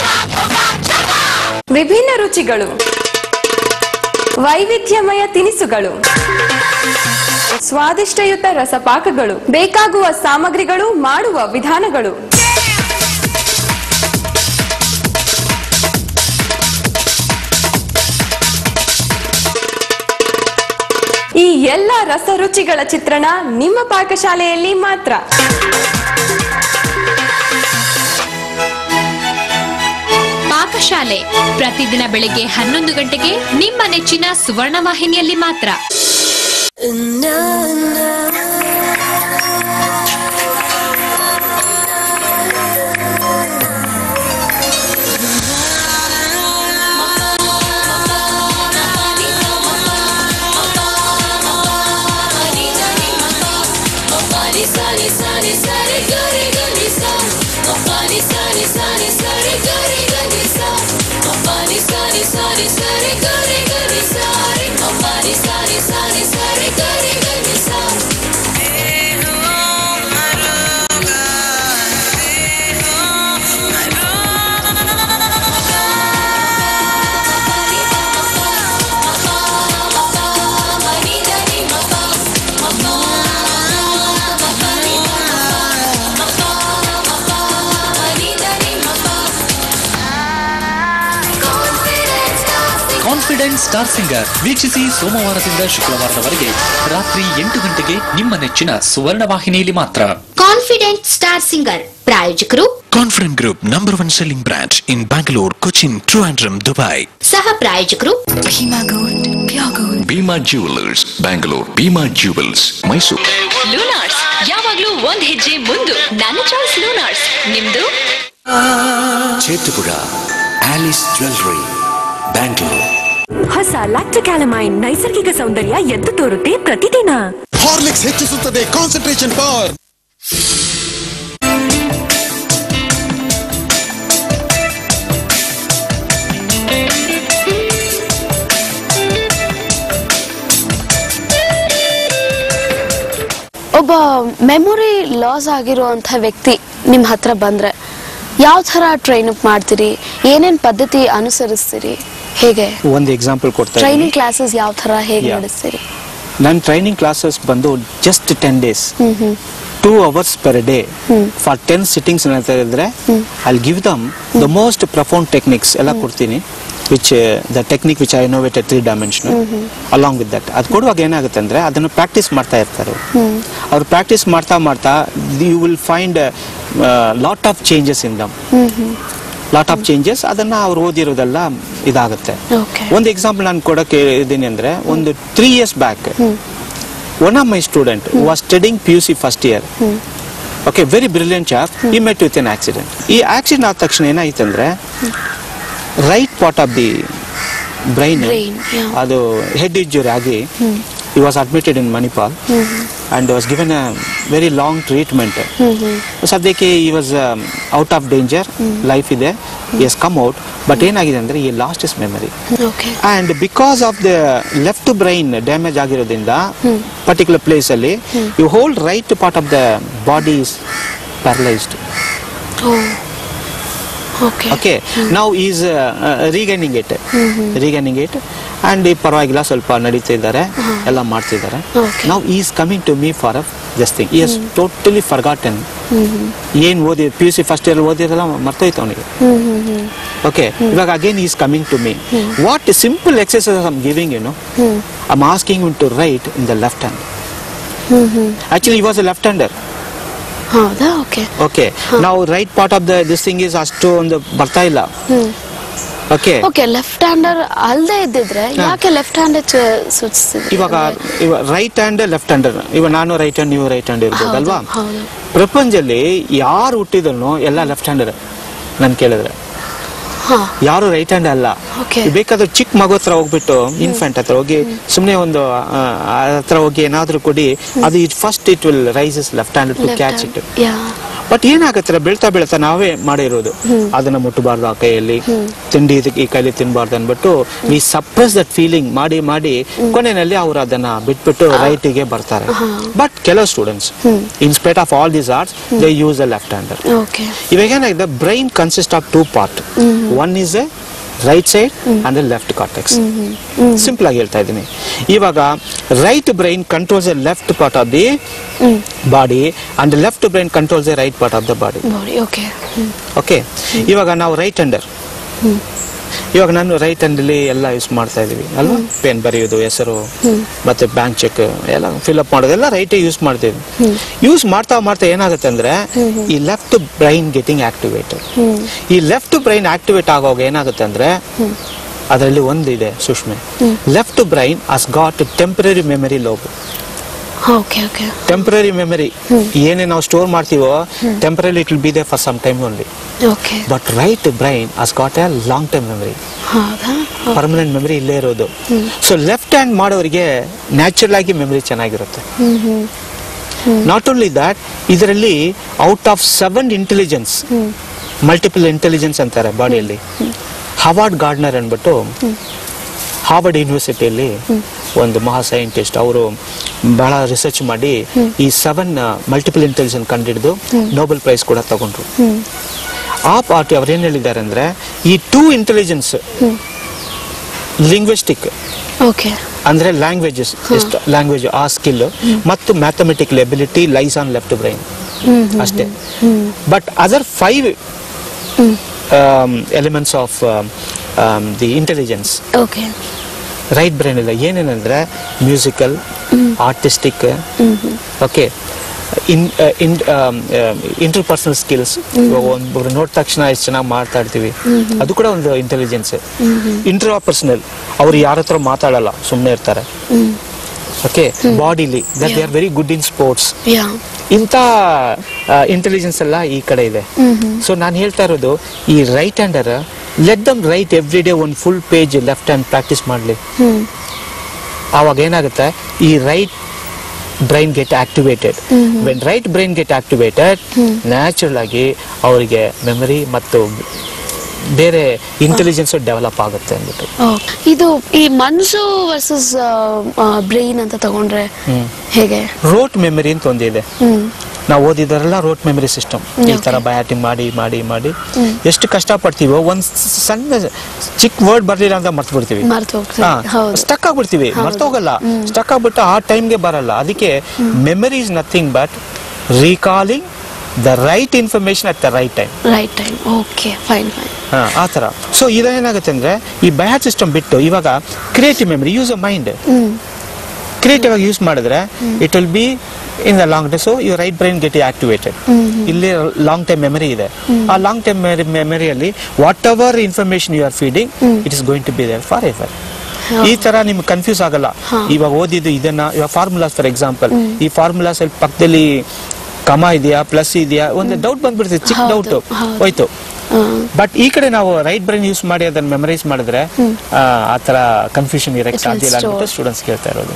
ವಿಭಿನ್ನ ರುಚಿಗಳು, ವೈವಿಧ್ಯಮಯ ತಿನಿಸುಗಳು, ಸ್ವಾದಿಷ್ಟಯುತ ರಸಪಾಕಗಳು, ಬೇಕಾಗುವ ಸಾಮಗ್ರಿಗಳು, ಮಾಡುವ ವಿಧಾನಗಳು. ಈ ಎಲ್ಲ ರಸ ರುಚಿಗಳ ಚಿತ್ರಣ ನಿಮ್ಮ ಪಾಕಶಾಲೆಯಲ್ಲಿ ಮಾತ್ರ. ಪಾಕಶಾಲೆ ಪ್ರತಿದಿನ ಬೆಳಿಗ್ಗೆ 11 ಗಂಟೆಗೆ ನಿಮ್ಮ ನೆಚ್ಚಿನ ಸುವರ್ಣ ವಾಹಿನಿಯಲ್ಲಿ ಮಾತ್ರ. ಕಾನ್ಫಿಡೆಂಟ್ ಸ್ಟಾರ್ ಸಿಂಗರ್ ವೀಕ್ಷಿಸಿ ಸೋಮವಾರದಿಂದ ಶುಕ್ರವಾರದವರೆಗೆ ರಾತ್ರಿ 8 ಗಂಟೆಗೆ ನಿಮ್ಮ ನೆಚ್ಚಿನ ಸುವರ್ಣ ವಾಹಿನಿಯಲ್ಲಿ ಮಾತ್ರ. ಕಾನ್ಫಿಡೆಂಟ್ ಸ್ಟಾರ್ ಸಿಂಗರ್ ಪ್ರಾಯೋಜಕರು Confident group number 1 selling branch in Bangalore, Cochin, Trivandrum, Dubai. ಸಹ ಪ್ರಾಯೋಜಕರು Bhima gold, pure gold, Bhima jewellers, Bangalore, Bhima jewels, Mysuru. Lunars ಯಾವಾಗ್ಲೂ ಒಂದ್ ಹೆಜ್ಜೆ ಮುಂದು. ನನ್ನ ಚಾಯ್ಸ್ ಲೂನಾರ್ಸ್. ನಿಮ್ದು ಚೇತುಪುರ ಆಲಿಸ್ ಜ್ಯುವೆಲ್ಲರಿ, ಬ್ಯಾಂಗ್ಳೂರ್. ಹೊಸ ಲ್ಯಾಕ್ಟಿಕ್ ಆಲಮೈನ್ ನೈಸರ್ಗಿಕ ಸೌಂದರ್ಯ ಎದ್ದು ತೋರುತ್ತೆ ಪ್ರತಿದಿನ. ಹಾರ್ಲಿಕ್ಸ್ ಹೆಚ್ಚಿಸುತ್ತದೆ ಕಾನ್ಸಂಟ್ರೇಷನ್ ಪವರ್. ಒಬ್ಬ ಮೆಮೊರಿ ಲಾಸ್ ಆಗಿರುವಂಥ ವ್ಯಕ್ತಿ ನಿಮ್ಮ ಹತ್ರ ಬಂದ್ರೆ ಯಾವ ಥರ ಟ್ರೈನ್ ಅಪ್ ಮಾಡ್ತೀರಿ? ಏನೇನ್ ಪದ್ಧತಿ ಅನುಸರಿಸ್ತೀರಿ? ಹೇಗೆ ಒಂದು ಎಕ್ಸಾಂಪಲ್ ಕೊಡ್ತಾ ಟ್ರೈನಿಂಗ್ ಕ್ಲಾಸಸ್ ಯಾವ ಥರ ಹೇಗೆ ನಡೆಸ್ತೀರಿ? ನನ್ನ ಟ್ರೈನಿಂಗ್ ಕ್ಲಾಸಸ್ ಬಂದು just 10 days, 2 hours per day for 10 sittings ಅಂತ ಹೇಳಿದ್ರೆ I'll give them the most profound techniques ಎಲ್ಲ ಕೊಡ್ತೀನಿ, which the technique which I innovated 3-dimensional along with that. ಅದು ಕೊಡುವಾಗ ಏನಾಗುತ್ತೆ ಅಂದ್ರೆ ಅದನ್ನು ಪ್ರಾಕ್ಟೀಸ್ ಮಾಡ್ತಾ ಇರ್ತಾರೆ ಅವ್ರು. ಪ್ರಾಕ್ಟೀಸ್ ಮಾಡ್ತಾ ಮಾಡ್ತಾ you will find lot of changes in them. Lot of changes ಅದನ್ನ ಅವ್ರು ಓದಿರೋದೆಲ್ಲ ಇದಾಗುತ್ತೆ. ಒಂದು ಎಕ್ಸಾಂಪಲ್ ನಾನು ಕೊಡಕ್ಕೆ ಇದ್ದೀನಿ ಅಂದ್ರೆ, ಒಂದು 3 years back one of my student was studying PUC first year. Okay, very brilliant chap. He met with an accident. ಈ ಆಕ್ಸಿಡೆಂಟ್ ಆದ ತಕ್ಷಣ ಏನಾಯ್ತು ಅಂದ್ರೆ right part of the brain ಅದು ಹೆಡ್ ಇಂಜುರಿ ಆಗಿ he was admitted in Manipal and was given a very long treatment. ಸದ್ಯಕ್ಕೆ he was out of danger, life ಇದೆ, he has come out, but ಏನಾಗಿದೆ ಅಂದ್ರೆ he lost his memory. And because of the left brain damage ಆಗಿರೋದ್ರಿಂದ particular place ಅಲ್ಲಿ your whole right part of the body is paralyzed. Okay, now he is regaining it and ಪರವಾಗಿಲ್ಲ, ಸ್ವಲ್ಪ ನಡೀತಿದ್ದಾರೆ, ಎಲ್ಲ ಮಾಡ್ತಿದ್ದಾರೆ. Now he is coming to me for this thing. He has totally forgotten. ಏನ್ ಓದಿ PUC first year ಓದಿರಲ್ಲ ಮರ್ತೋಯ್ತು ಅವನಿಗೆ. Okay, ಇವಾಗ again he is coming to me. What simple exercise I'm giving, I'm asking him to write in the left hand. Actually he was a left-hander. Okay, now right part of this thing is ಅಷ್ಟು ಒಂದು ಬರ್ತಾ ಇಲ್ಲ. Okay, left hander ಅಲ್ಲದೆ ಇದ್ದಿದ್ರೆ ಯಾಕೆ left hand ಸೂಚಿಸ್ತಿದ್ರಿ? ಇವಾಗ right hand left hander, ಇವಾಗ ನಾನು ರೈಟ್ ಹ್ಯಾಂಡ್, ನೀವು ರೈಟ್ ಹ್ಯಾಂಡ್ ಇರ್ಬೋದಲ್ವಾ? ಪ್ರಪಂಚದಲ್ಲಿ ಯಾರು ಹುಟ್ಟಿದ್ರು ಎಲ್ಲ ಲೆಫ್ಟ್ ಹ್ಯಾಂಡರ್. ನಾನು ಕೇಳಿದ್ರೆ ಯಾರು ರೈಟ್ ಹ್ಯಾಂಡ್ ಅಲ್ಲ. ಬೇಕಾದ್ರೆ ಚಿಕ್ಕ ಮಗು ಹತ್ರ ಹೋಗ್ಬಿಟ್ಟು, ಇನ್ಫೆಂಟ್ ಹತ್ರ ಹೋಗಿ ಸುಮ್ನೆ ಒಂದು ಹತ್ರ ಹೋಗಿ ಏನಾದ್ರೂ ಕೊಡಿ, ಅದು first it will rises left hand to catch it. But ಏನಾಗತ್ತೆ, ಬೆಳ್ತಾ ಬೆಳ್ತಾ ನಾವೇ ಮಾಡಿರೋದು, ಅದನ್ನ ಮುಟ್ಟಬಾರ್ದು, ಆ ಕೈಯಲ್ಲಿ ತಿಂಡಿ ಈ ಕೈಲಿ ತಿನ್ಬಾರ್ದು ಅನ್ಬಿಟ್ಟು ವಿ ಸಪ್ರೆಸ್ ದಟ್ ಫೀಲಿಂಗ್ ಮಾಡಿ ಮಾಡಿ ಕೊನೆಯಲ್ಲಿ ಅವ್ರು ಅದನ್ನ ಬಿಟ್ಬಿಟ್ಟು ರೈಟಿಗೆ ಬರ್ತಾರೆ. ಬಟ್ ಕೆಲವು students in spite of all these arts they use a left hander. ಇವಾಗ ಏನಾಗಿದೆ, brain consist of 2 parts. One is a right side and the left cortex. Simple ಆಗಿ ಹೇಳ್ತಾ ಇದ್ದೀನಿ. ಇವಾಗ right brain controls the left part of the body and the left brain controls the right part of the body. Okay, ಇವಾಗ ನಾವು right hander, ಇವಾಗ ನಾನು right hand ಅಲ್ಲಿ ಎಲ್ಲ ಯೂಸ್ ಮಾಡ್ತಾ ಇದೀವಿ ಅಲ್ವಾ? ಪೆನ್ ಬರೆಯೋದು, ಹೆಸರು ಮತ್ತೆ ಬ್ಯಾಂಕ್ ಚೆಕ್ ಎಲ್ಲ ಫಿಲ್ಅಪ್ ಮಾಡೋದೆಲ್ಲ ರೈಟ್ ಯೂಸ್ ಮಾಡ್ತೀವಿ. ಯೂಸ್ ಮಾಡ್ತಾ ಮಾಡ್ತಾ ಏನಾಗುತ್ತೆ ಅಂದ್ರೆ ಈ ಲೆಫ್ಟ್ ಬ್ರೈನ್ ಗೆಟಿಂಗ್ ಆಕ್ಟಿವೇಟೆಡ್. ಈ ಲೆಫ್ಟ್ ಬ್ರೈನ್ ಆಕ್ಟಿವೇಟ್ ಆಗೋವಾಗ ಏನಾಗುತ್ತೆ ಅಂದ್ರೆ ಅದರಲ್ಲಿ ಒಂದಿದೆ ಸೂಕ್ಷ್ಮ, left brain has got temporary memory lobe. Temporary memory ಏನೇ ನಾವು ಸ್ಟೋರ್ ಮಾಡ್ತೀವೋ temporary it will be there for some time only. But right brain has got a long time memory, permanent memory ಇಲ್ಲೇ ಇರೋದು. ಸೊ ಲೆಫ್ಟ್ ಹ್ಯಾಂಡ್ ಮಾಡೋರಿಗೆ natural ಆಗಿ memory ಚೆನ್ನಾಗಿರುತ್ತೆ. Not only that, ಇದರಲ್ಲಿ out of 7 intelligence, multiple intelligence ಅಂತಾರೆ ಬಾಡಿಯಲ್ಲಿ. Award Gardner ಅನ್ಬಿಟ್ಟು Harvard ಯೂನಿವರ್ಸಿಟಿಯಲ್ಲಿ ಒಂದು ಮಹಾ ಸೈಂಟಿಸ್ಟ್, ಅವರು ಬಹಳ ರಿಸರ್ಚ್ ಮಾಡಿ ಈ 7 ಮಲ್ಟಿಪಲ್ ಇಂಟೆಲಿಜೆನ್ಸ್ ಕಂಡಿಡಿದು ನೊಬೆಲ್ ಪ್ರೈಸ್ ಕೂಡ ತಗೊಂಡ್ರು. ಆ ಪಾರ್ಟಿ ಅವ್ರು ಏನ್ ಹೇಳಿದ್ದಾರೆ ಅಂದ್ರೆ, ಈ 2 ಇಂಟೆಲಿಜೆನ್ಸ್ ಲಿಂಗ್ವಿಸ್ಟಿಕ್ ಅಂದ್ರೆ ಲ್ಯಾಂಗ್ವೇಜಸ್, ಲ್ಯಾಂಗ್ವೇಜ್ ಆ ಸ್ಕಿಲ್ ಮತ್ತು mathematical ability lies on left brain ಅಷ್ಟೇ. But other 5 elements of the intelligence. Okay. Right brain ಇಲ್ಲ ಏನೇನಂದ್ರೆ musical, artistic, okay, interpersonal skills. ಒಬ್ಬರು ನೋಡಿದ ತಕ್ಷಣ ಎಷ್ಟು ಚೆನ್ನಾಗಿ ಮಾತಾಡ್ತೀವಿ, ಅದು ಕೂಡ ಒಂದು ಇಂಟೆಲಿಜೆನ್ಸ್. ಇಂಟ್ರಾಪರ್ಸನಲ್, ಅವ್ರು ಯಾರ ಹತ್ರ ಮಾತಾಡಲ್ಲ, ಸುಮ್ಮನೆ ಇರ್ತಾರೆ. Okay, bodily that they are very good in sports. ಇಂಥ ಇಂಟೆಲಿಜೆನ್ಸ್ ಎಲ್ಲ ಈ ಕಡೆ ಇದೆ. ಸೊ ನಾನು ಹೇಳ್ತಾ ಇರೋದು, ಈ right hander let them write every day ಒಂದು full page left hand practice ಮಾಡಲಿ. ಆವಾಗ ಏನಾಗುತ್ತೆ, ಈ right brain get activated. When right brain get activated, natural ಆಗಿ ಅವರಿಗೆ ಮೆಮರಿ ಮತ್ತು ಬೇರೆ ಇಂಟೆಲಿಜೆನ್ಸ್ ಡೆವಲಪ್ ಆಗುತ್ತೆ ಅಂದ್ಬಿಟ್ಟು. ಇದು ಈ ಮನಸ್ಸು ವರ್ಸಸ್ ಬ್ರೈನ್ ಅಂತ ತಗೊಂಡ್ರೆ ಹೇಗೆ? ರೋಟ್ ಮೆಮರಿ ಅಂತ ಒಂದಿದೆ. ನಾವು ಓದಿದರೆಲ್ಲ ರೋಟ್ ಮೆಮರಿ ಸಿಸ್ಟಮ್. ಈ ತರ ಬಯಾಟಿಂಗ್ ಮಾಡಿ ಮಾಡಿ ಮಾಡಿ ಎಷ್ಟು ಕಷ್ಟ ಪಡ್ತೀವೋ, ಒಂದ್ ಸಣ್ಣ ಚಿಕ್ಕ ವರ್ಡ್ ಬರ್ಲಿಲ್ಲ ಅಂತ ಮರ್ತು ಬಿಡ್ತೀವಿ, ಸ್ಟಕ್ ಆಗ್ಬಿಡ್ತೀವಿ. ಮರ್ತೋಗಲ್ಲ, ಸ್ಟಕ್ ಆಗ್ಬಿಟ್ಟು ಆ ಟೈಮ್ಗೆ ಬರಲ್ಲ. ಅದಕ್ಕೆ memory is nothing but recalling the right information at the right time. Right time. Okay, fine fine. ಆ ತರ. ಸೊ ಇದೇನಾಗುತ್ತೆ ಅಂದ್ರೆ, ಈ ಬಯಾಟ್ ಸಿಸ್ಟಮ್ ಬಿಟ್ಟು ಇವಾಗ creative memory, use a mind. Creative ಆಗಿ ಯೂಸ್ ಮಾಡಿದ್ರೆ it will be in the long time. So your right brain get activated. ಇಲ್ಲಿ long time memory ಇದೆ. ಆ ಲಾಂಗ್ ಟೈಮ್ ಮೆಮರಿಯಲ್ಲಿ whatever information you are feeding, it is going to be there forever. ಈ ತರ ನಿಮ್ಗೆ confuse ಆಗಲ್ಲ. ಇವಾಗ ಓದಿದ್ದು ಇದನ್ನ, ಇವಾಗ ಫಾರ್ಮುಲಾಸ್ ಫಾರ್ ಎಕ್ಸಾಂಪಲ್, ಈ ಫಾರ್ಮುಲಾಸ್ ಅಲ್ಲಿ ಪಕ್ಕದಲ್ಲಿ ಕಮ ಇದೆಯಾ, ಪ್ಲಸ್ ಇದೆಯಾ, ಒಂದು ಡೌಟ್ ಬಂದ್ಬಿಡ್ತದೆ, ಚಿಕ್ಕ ಡೌಟ್ ಹೋಯ್ತು. ಬಟ್ ಈ ಕಡೆ ನಾವು ರೈಟ್ ಬ್ರೈನ್ ಯೂಸ್ ಮಾಡಿ ಅದನ್ನ ಮೆಮರೈಸ್ ಮಾಡಿದ್ರೆ ಆತರ ಕನ್ಫ್ಯೂಷನ್ ಇರಕ್ಕೆ ಸಾಧ್ಯ ಇಲ್ಲ ಅಂದ್ಬಿಟ್ಟು ಸ್ಟೂಡೆಂಟ್ಸ್ ಕೇಳ್ತಾ ಇರೋದು.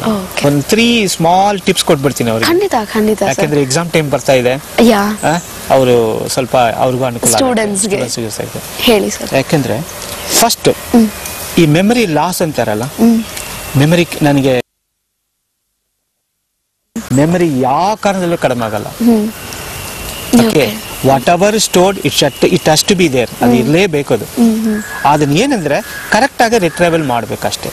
ಒಂದು 3 ಸ್ಮಾಲ್ ಟಿಪ್ಸ್ ಕೊಟ್ಬಿಡ್ತೀನಿ ಅವ್ರಿಗೆ. ಖಂಡಿತ. ಯಾಕಂದ್ರೆ ಎಕ್ಸಾಮ್ ಟೈಮ್ ಬರ್ತಾ ಇದೆ, ಅವರು ಸ್ವಲ್ಪ ಅವ್ರಿಗೂ ಅನುಕೂಲ ಹೇಳಿ ಸರ್. ಯಾಕಂದ್ರೆ ಫಸ್ಟ್ ಈ ಮೆಮರಿ ಲಾಸ್ ಅಂತಾರಲ್ಲ, ಮೆಮರಿ ನನಗೆ ಮೆಮರಿ ಯಾವ ಕಾರಣದಲ್ಲೂ ಕಡಿಮೆ ಆಗಲ್ಲ. Okay, whatever stored it has to be there. ಅದು ಇರಲೇಬೇಕು. ಅದು ಅದನ್ನ ಏನಂದ್ರೆ ಕರೆಕ್ಟ್ ಆಗಿ ರಿಟ್ರೈವಲ್ ಮಾಡ್ಬೇಕಷ್ಟೇ.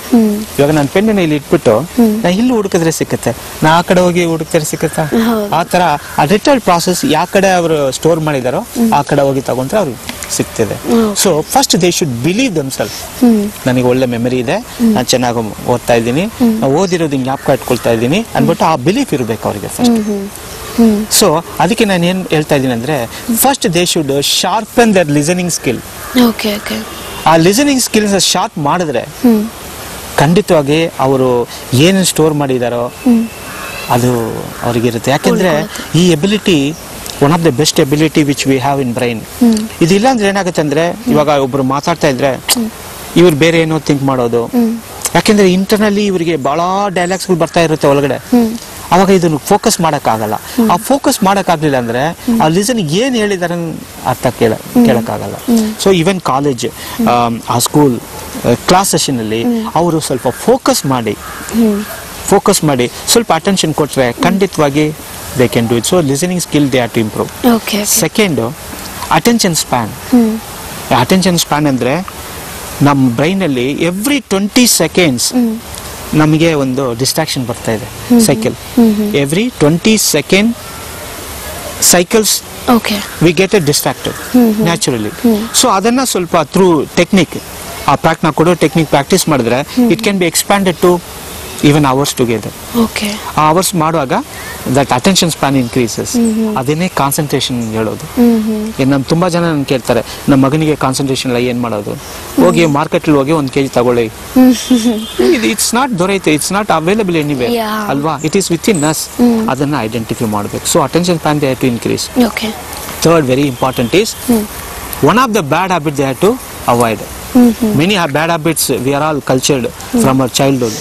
ಇವಾಗ ನಾನು ಪೆನ್ನ ಇಲ್ಲಿ ಇಟ್ಬಿಟ್ಟು ನಾ ಇಲ್ಲಿ ಹುಡುಕಿದ್ರೆ ಸಿಕ್ಕುತ್ತೆ, ನಾ ಆ ಕಡೆ ಹೋಗಿ ಹುಡುಕಿದ್ರೆ ಸಿಕ್ಕುತ್ತಾ? ಆ ತರ ಆ ರಿಟ್ರೈವಲ್ ಪ್ರಾಸೆಸ್ ಯಾವ ಕಡೆ ಅವರು ಸ್ಟೋರ್ ಮಾಡಿದಾರೋ ಆ ಕಡೆ ಹೋಗಿ ತಗೊಂಡ್ರೆ ಅವ್ರಿಗೆ ಸಿಗ್ತಿದೆ. So first they should believe themselves. ನನಗೆ ಒಳ್ಳೆ ಮೆಮರಿ ಇದೆ, ನಾನು ಚೆನ್ನಾಗಿ ಓದ್ತಾ ಇದ್ದೀನಿ, ಓದಿರೋದು ಜ್ಞಾಪಕ ಇಟ್ಕೊಳ್ತಾ ಇದ್ದೀನಿ ಅಂದ್ಬಿಟ್ಟು ಆ ಬಿಲೀಫ್ ಇರಬೇಕು ಅವರಿಗೆ ಫಸ್ಟ್. ಸೊ ಅದಕ್ಕೆ ನಾನು ಏನ್ ಹೇಳ್ತಾ ಇದ್ದೀನಿ ಅಂದ್ರೆ, first they should sharpen their listening skill. ಆ ಲಿಸನಿಂಗ್ ಸ್ಕಿಲ್ಸ್ ಶಾರ್ಪ್ ಮಾಡಿದ್ರೆ ಖಂಡಿತವಾಗಿ ಅವರು ಏನು ಸ್ಟೋರ್ ಮಾಡಿದಾರೋ ಅದು ಅವ್ರಿಗಿರುತ್ತೆ. ಯಾಕೆಂದ್ರೆ ಈ ability one of the best ability which we have in brain. ಇದಿಲ್ಲ ಅಂದ್ರೆ ಏನಾಗುತ್ತೆ ಅಂದ್ರೆ, ಇವಾಗ ಒಬ್ರು ಮಾತಾಡ್ತಾ ಇದ್ರೆ ಇವ್ರು ಬೇರೆ ಏನೋ ಥಿಂಕ್ ಮಾಡೋದು. ಯಾಕೆಂದ್ರೆ ಇಂಟರ್ನಲ್ಲಿ ಇವರಿಗೆ ಬಹಳ ಡೈಲಾಗ್ಸ್ಗಳು ಬರ್ತಾ ಇರುತ್ತೆ ಒಳಗಡೆ. ಅವಾಗ ಇದನ್ನು ಫೋಕಸ್ ಮಾಡಕ್ಕಾಗಲ್ಲ. ಆ ಫೋಕಸ್ ಮಾಡಕ್ಕಾಗ್ಲಿಲ್ಲ ಅಂದ್ರೆ ಆ ಲಿಸನ್ ಏನ್ ಹೇಳಿದಾರೆ ಅರ್ಥ ಕೇಳಕ್ಕಾಗಲ್ಲ. ಸೊ ಈವನ್ ಕಾಲೇಜ್, ಆ ಸ್ಕೂಲ್ ಕ್ಲಾಸ್ ಸೆಷನ್ ಅಲ್ಲಿ ಅವರು ಸ್ವಲ್ಪ ಫೋಕಸ್ ಮಾಡಿ ಸ್ವಲ್ಪ ಅಟೆನ್ಷನ್ ಕೊಟ್ರೆ ಖಂಡಿತವಾಗಿ they can do it. So listening skill they have to improve. Second, attention span. Attention span ಅಂದ್ರೆ ನಮ್ಮ ಬ್ರೈನ್ ಅಲ್ಲಿ ಎವ್ರಿ 20 seconds ನಮಗೆ ಒಂದು ಡಿಸ್ಟ್ರಾಕ್ಷನ್ ಬರ್ತಾ ಇದೆ. Cycle every 20 second cycles we get a distracted naturally. ಸೊ ಅದನ್ನ ಸ್ವಲ್ಪ ಥ್ರೂ ಟೆಕ್ನಿಕ್, ಆ ಪ್ರಾಕ್ಟೀಸ್ ಕೊಡೋ ಟೆಕ್ನಿಕ್ ಪ್ರಾಕ್ಟೀಸ್ ಮಾಡಿದ್ರೆ it can be expanded to even hours together. ಆ ಅವರ್ಸ್ ಮಾಡುವಾಗ ದಟ್ ಅಟೆನ್ಷನ್ ಸ್ಪ್ಯಾನ್ ಇನ್ಕ್ರೀಸಸ್. ಅದನ್ನೇ ಕಾನ್ಸಂಟ್ರೇಷನ್ ಹೇಳೋದು. ನಮ್ ತುಂಬಾ ಜನ ನನ್ ಕೇಳ್ತಾರೆ, ನಮ್ಮ ಮಗನಿಗೆ ಕಾನ್ಸಂಟ್ರೇಷನ್ ಇಲ್ಲ, ಏನ್ ಮಾಡೋದು? ಹೋಗಿ ಮಾರ್ಕೆಟ್ ಹೋಗಿ 1 kg ತಗೊಳ್ಳಿ. ಇಟ್ಸ್ ನಾಟ್ ದೊರೆಯುತ್ತೆ, ಇಟ್ಸ್ ನಾಟ್ ಅವೈಲಬಲ್ ಎನಿವೇ ಅಲ್ವಾ? It is with in us. ಅದನ್ನ ಐಡೆಂಟಿಫೈ ಮಾಡಬೇಕು. So attention span they have to increase. Third very important is one of the bad habit they have to avoid. Many bad habits we are all cultured from our childhood.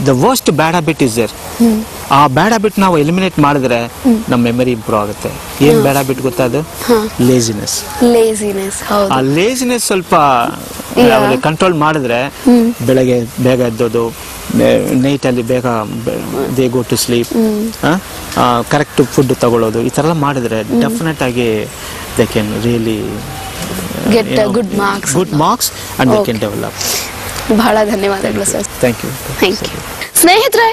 The worst bad habit is there. ಆ bad habit ನಾವು eliminate ಮಾಡಿದ್ರೆ ನಮ್ಮ memory improve ಆಗುತ್ತೆ. ಏನ್ bad habit ಗೊತ್ತಾ? ಅದು laziness. ಆ laziness ಸ್ವಲ್ಪ ಕಂಟ್ರೋಲ್ ಮಾಡಿದ್ರೆ ಬೆಳಗ್ಗೆ ಬೇಗ ಎದ್ದೋದು, ನೈಟ್ ಅಲ್ಲಿ ಬೇಗ they go to sleep, correct food ತಗೊಳ್ಳೋದು, ಈ ತರ ಎಲ್ಲ ಮಾಡಿದ್ರೆ ಡೆಫಿನೆಟ್ ಆಗಿ they can really get good marks and they can develop. ಬಹಳ ಧನ್ಯವಾದಗಳು ಸರ್. Thank you. ಸ್ನೇಹಿತರೆ,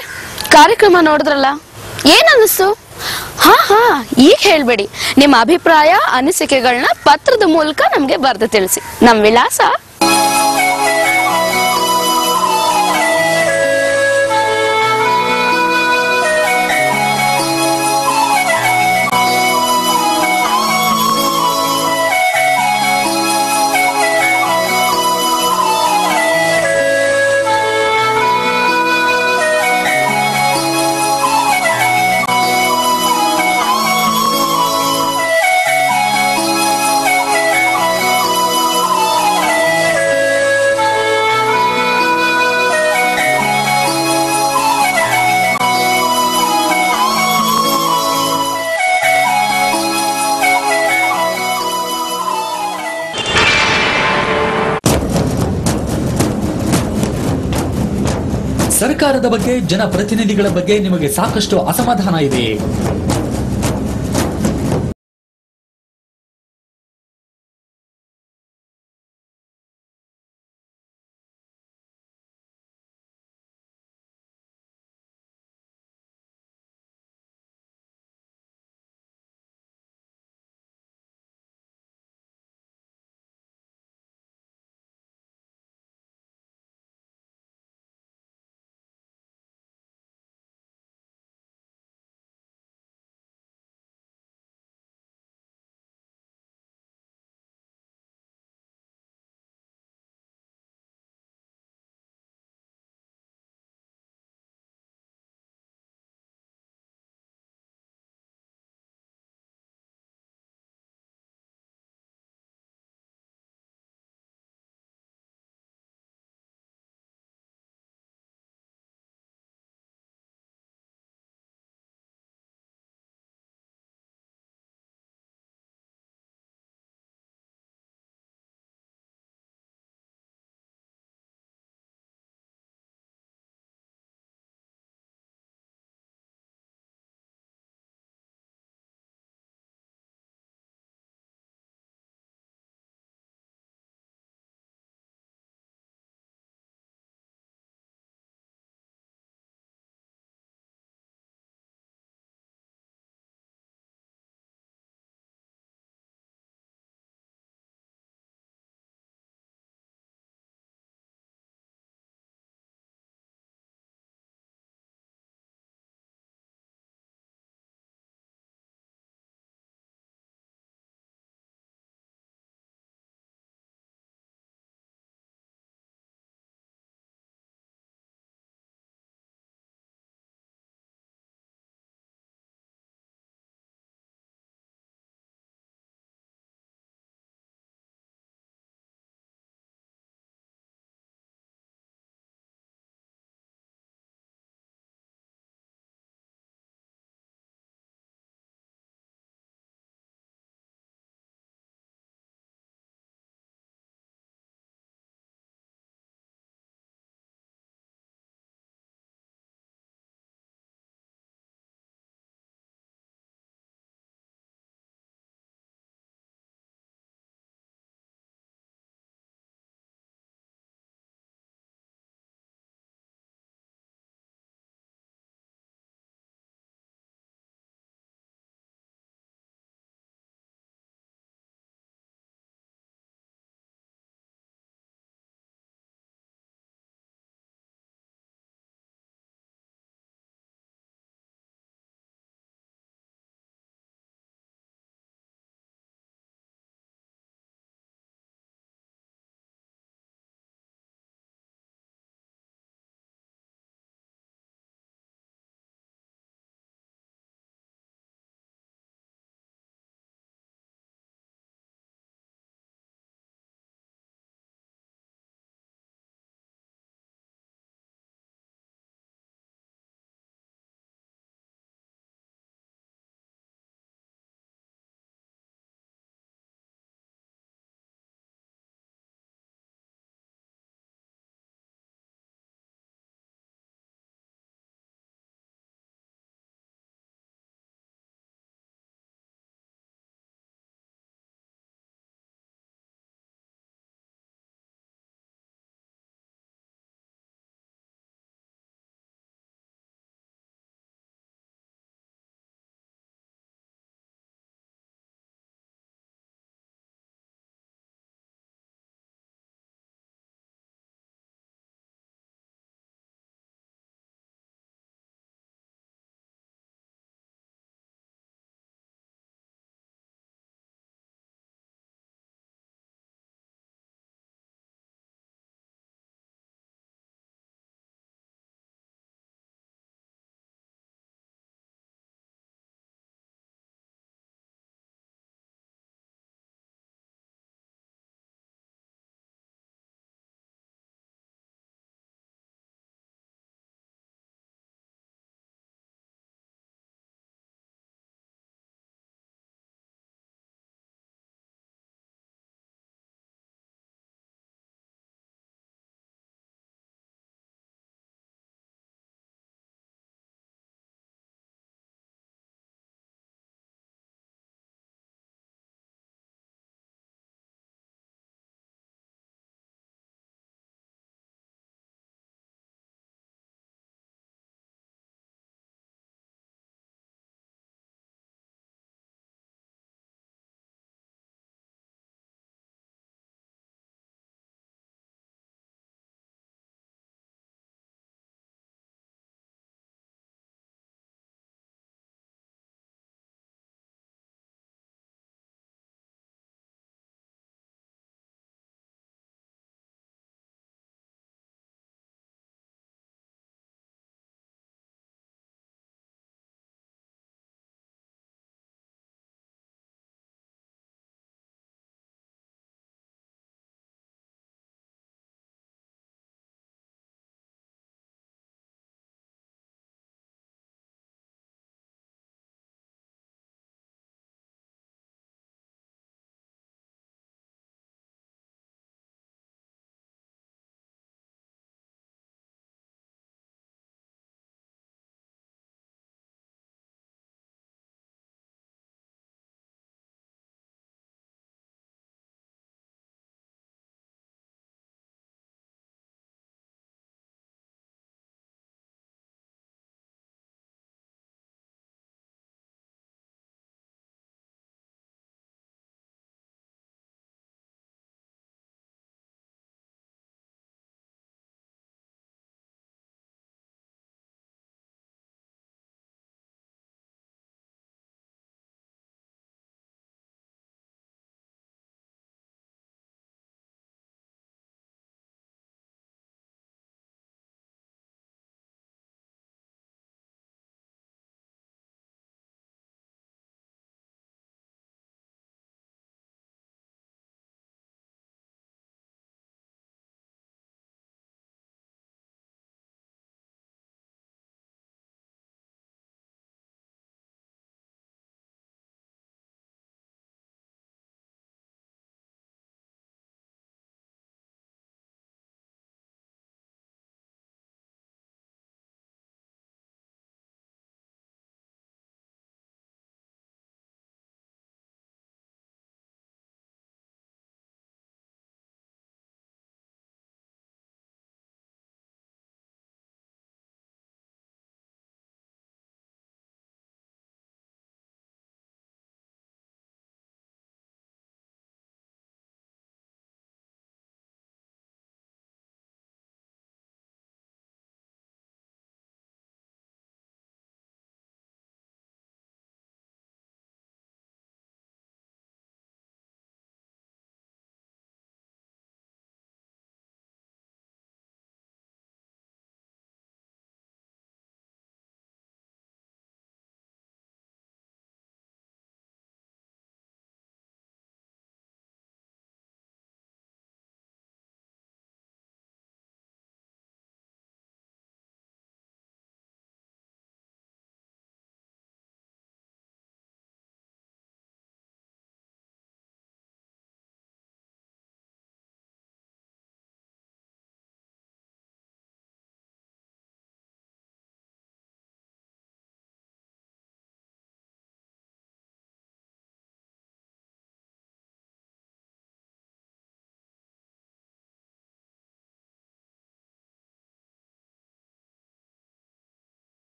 ಕಾರ್ಯಕ್ರಮ ನೋಡಿದ್ರಲ್ಲ, ಏನ್ ಅನ್ನಿಸ್ತು? ಈಗ ಹೇಳ್ಬೇಡಿ. ನಿಮ್ಮ ಅಭಿಪ್ರಾಯ, ಅನಿಸಿಕೆಗಳನ್ನ ಪತ್ರದ ಮೂಲಕ ನಮ್ಗೆ ಬರೆದು ತಿಳಿಸಿ. ನಮ್ ವಿಳಾಸ ಸರ್ಕಾರದ ಬಗ್ಗೆ ಜನಪ್ರತಿನಿಧಿಗಳ ಬಗ್ಗೆ ನಿಮಗೆ ಸಾಕಷ್ಟು ಅಸಮಾಧಾನ ಇದೆ.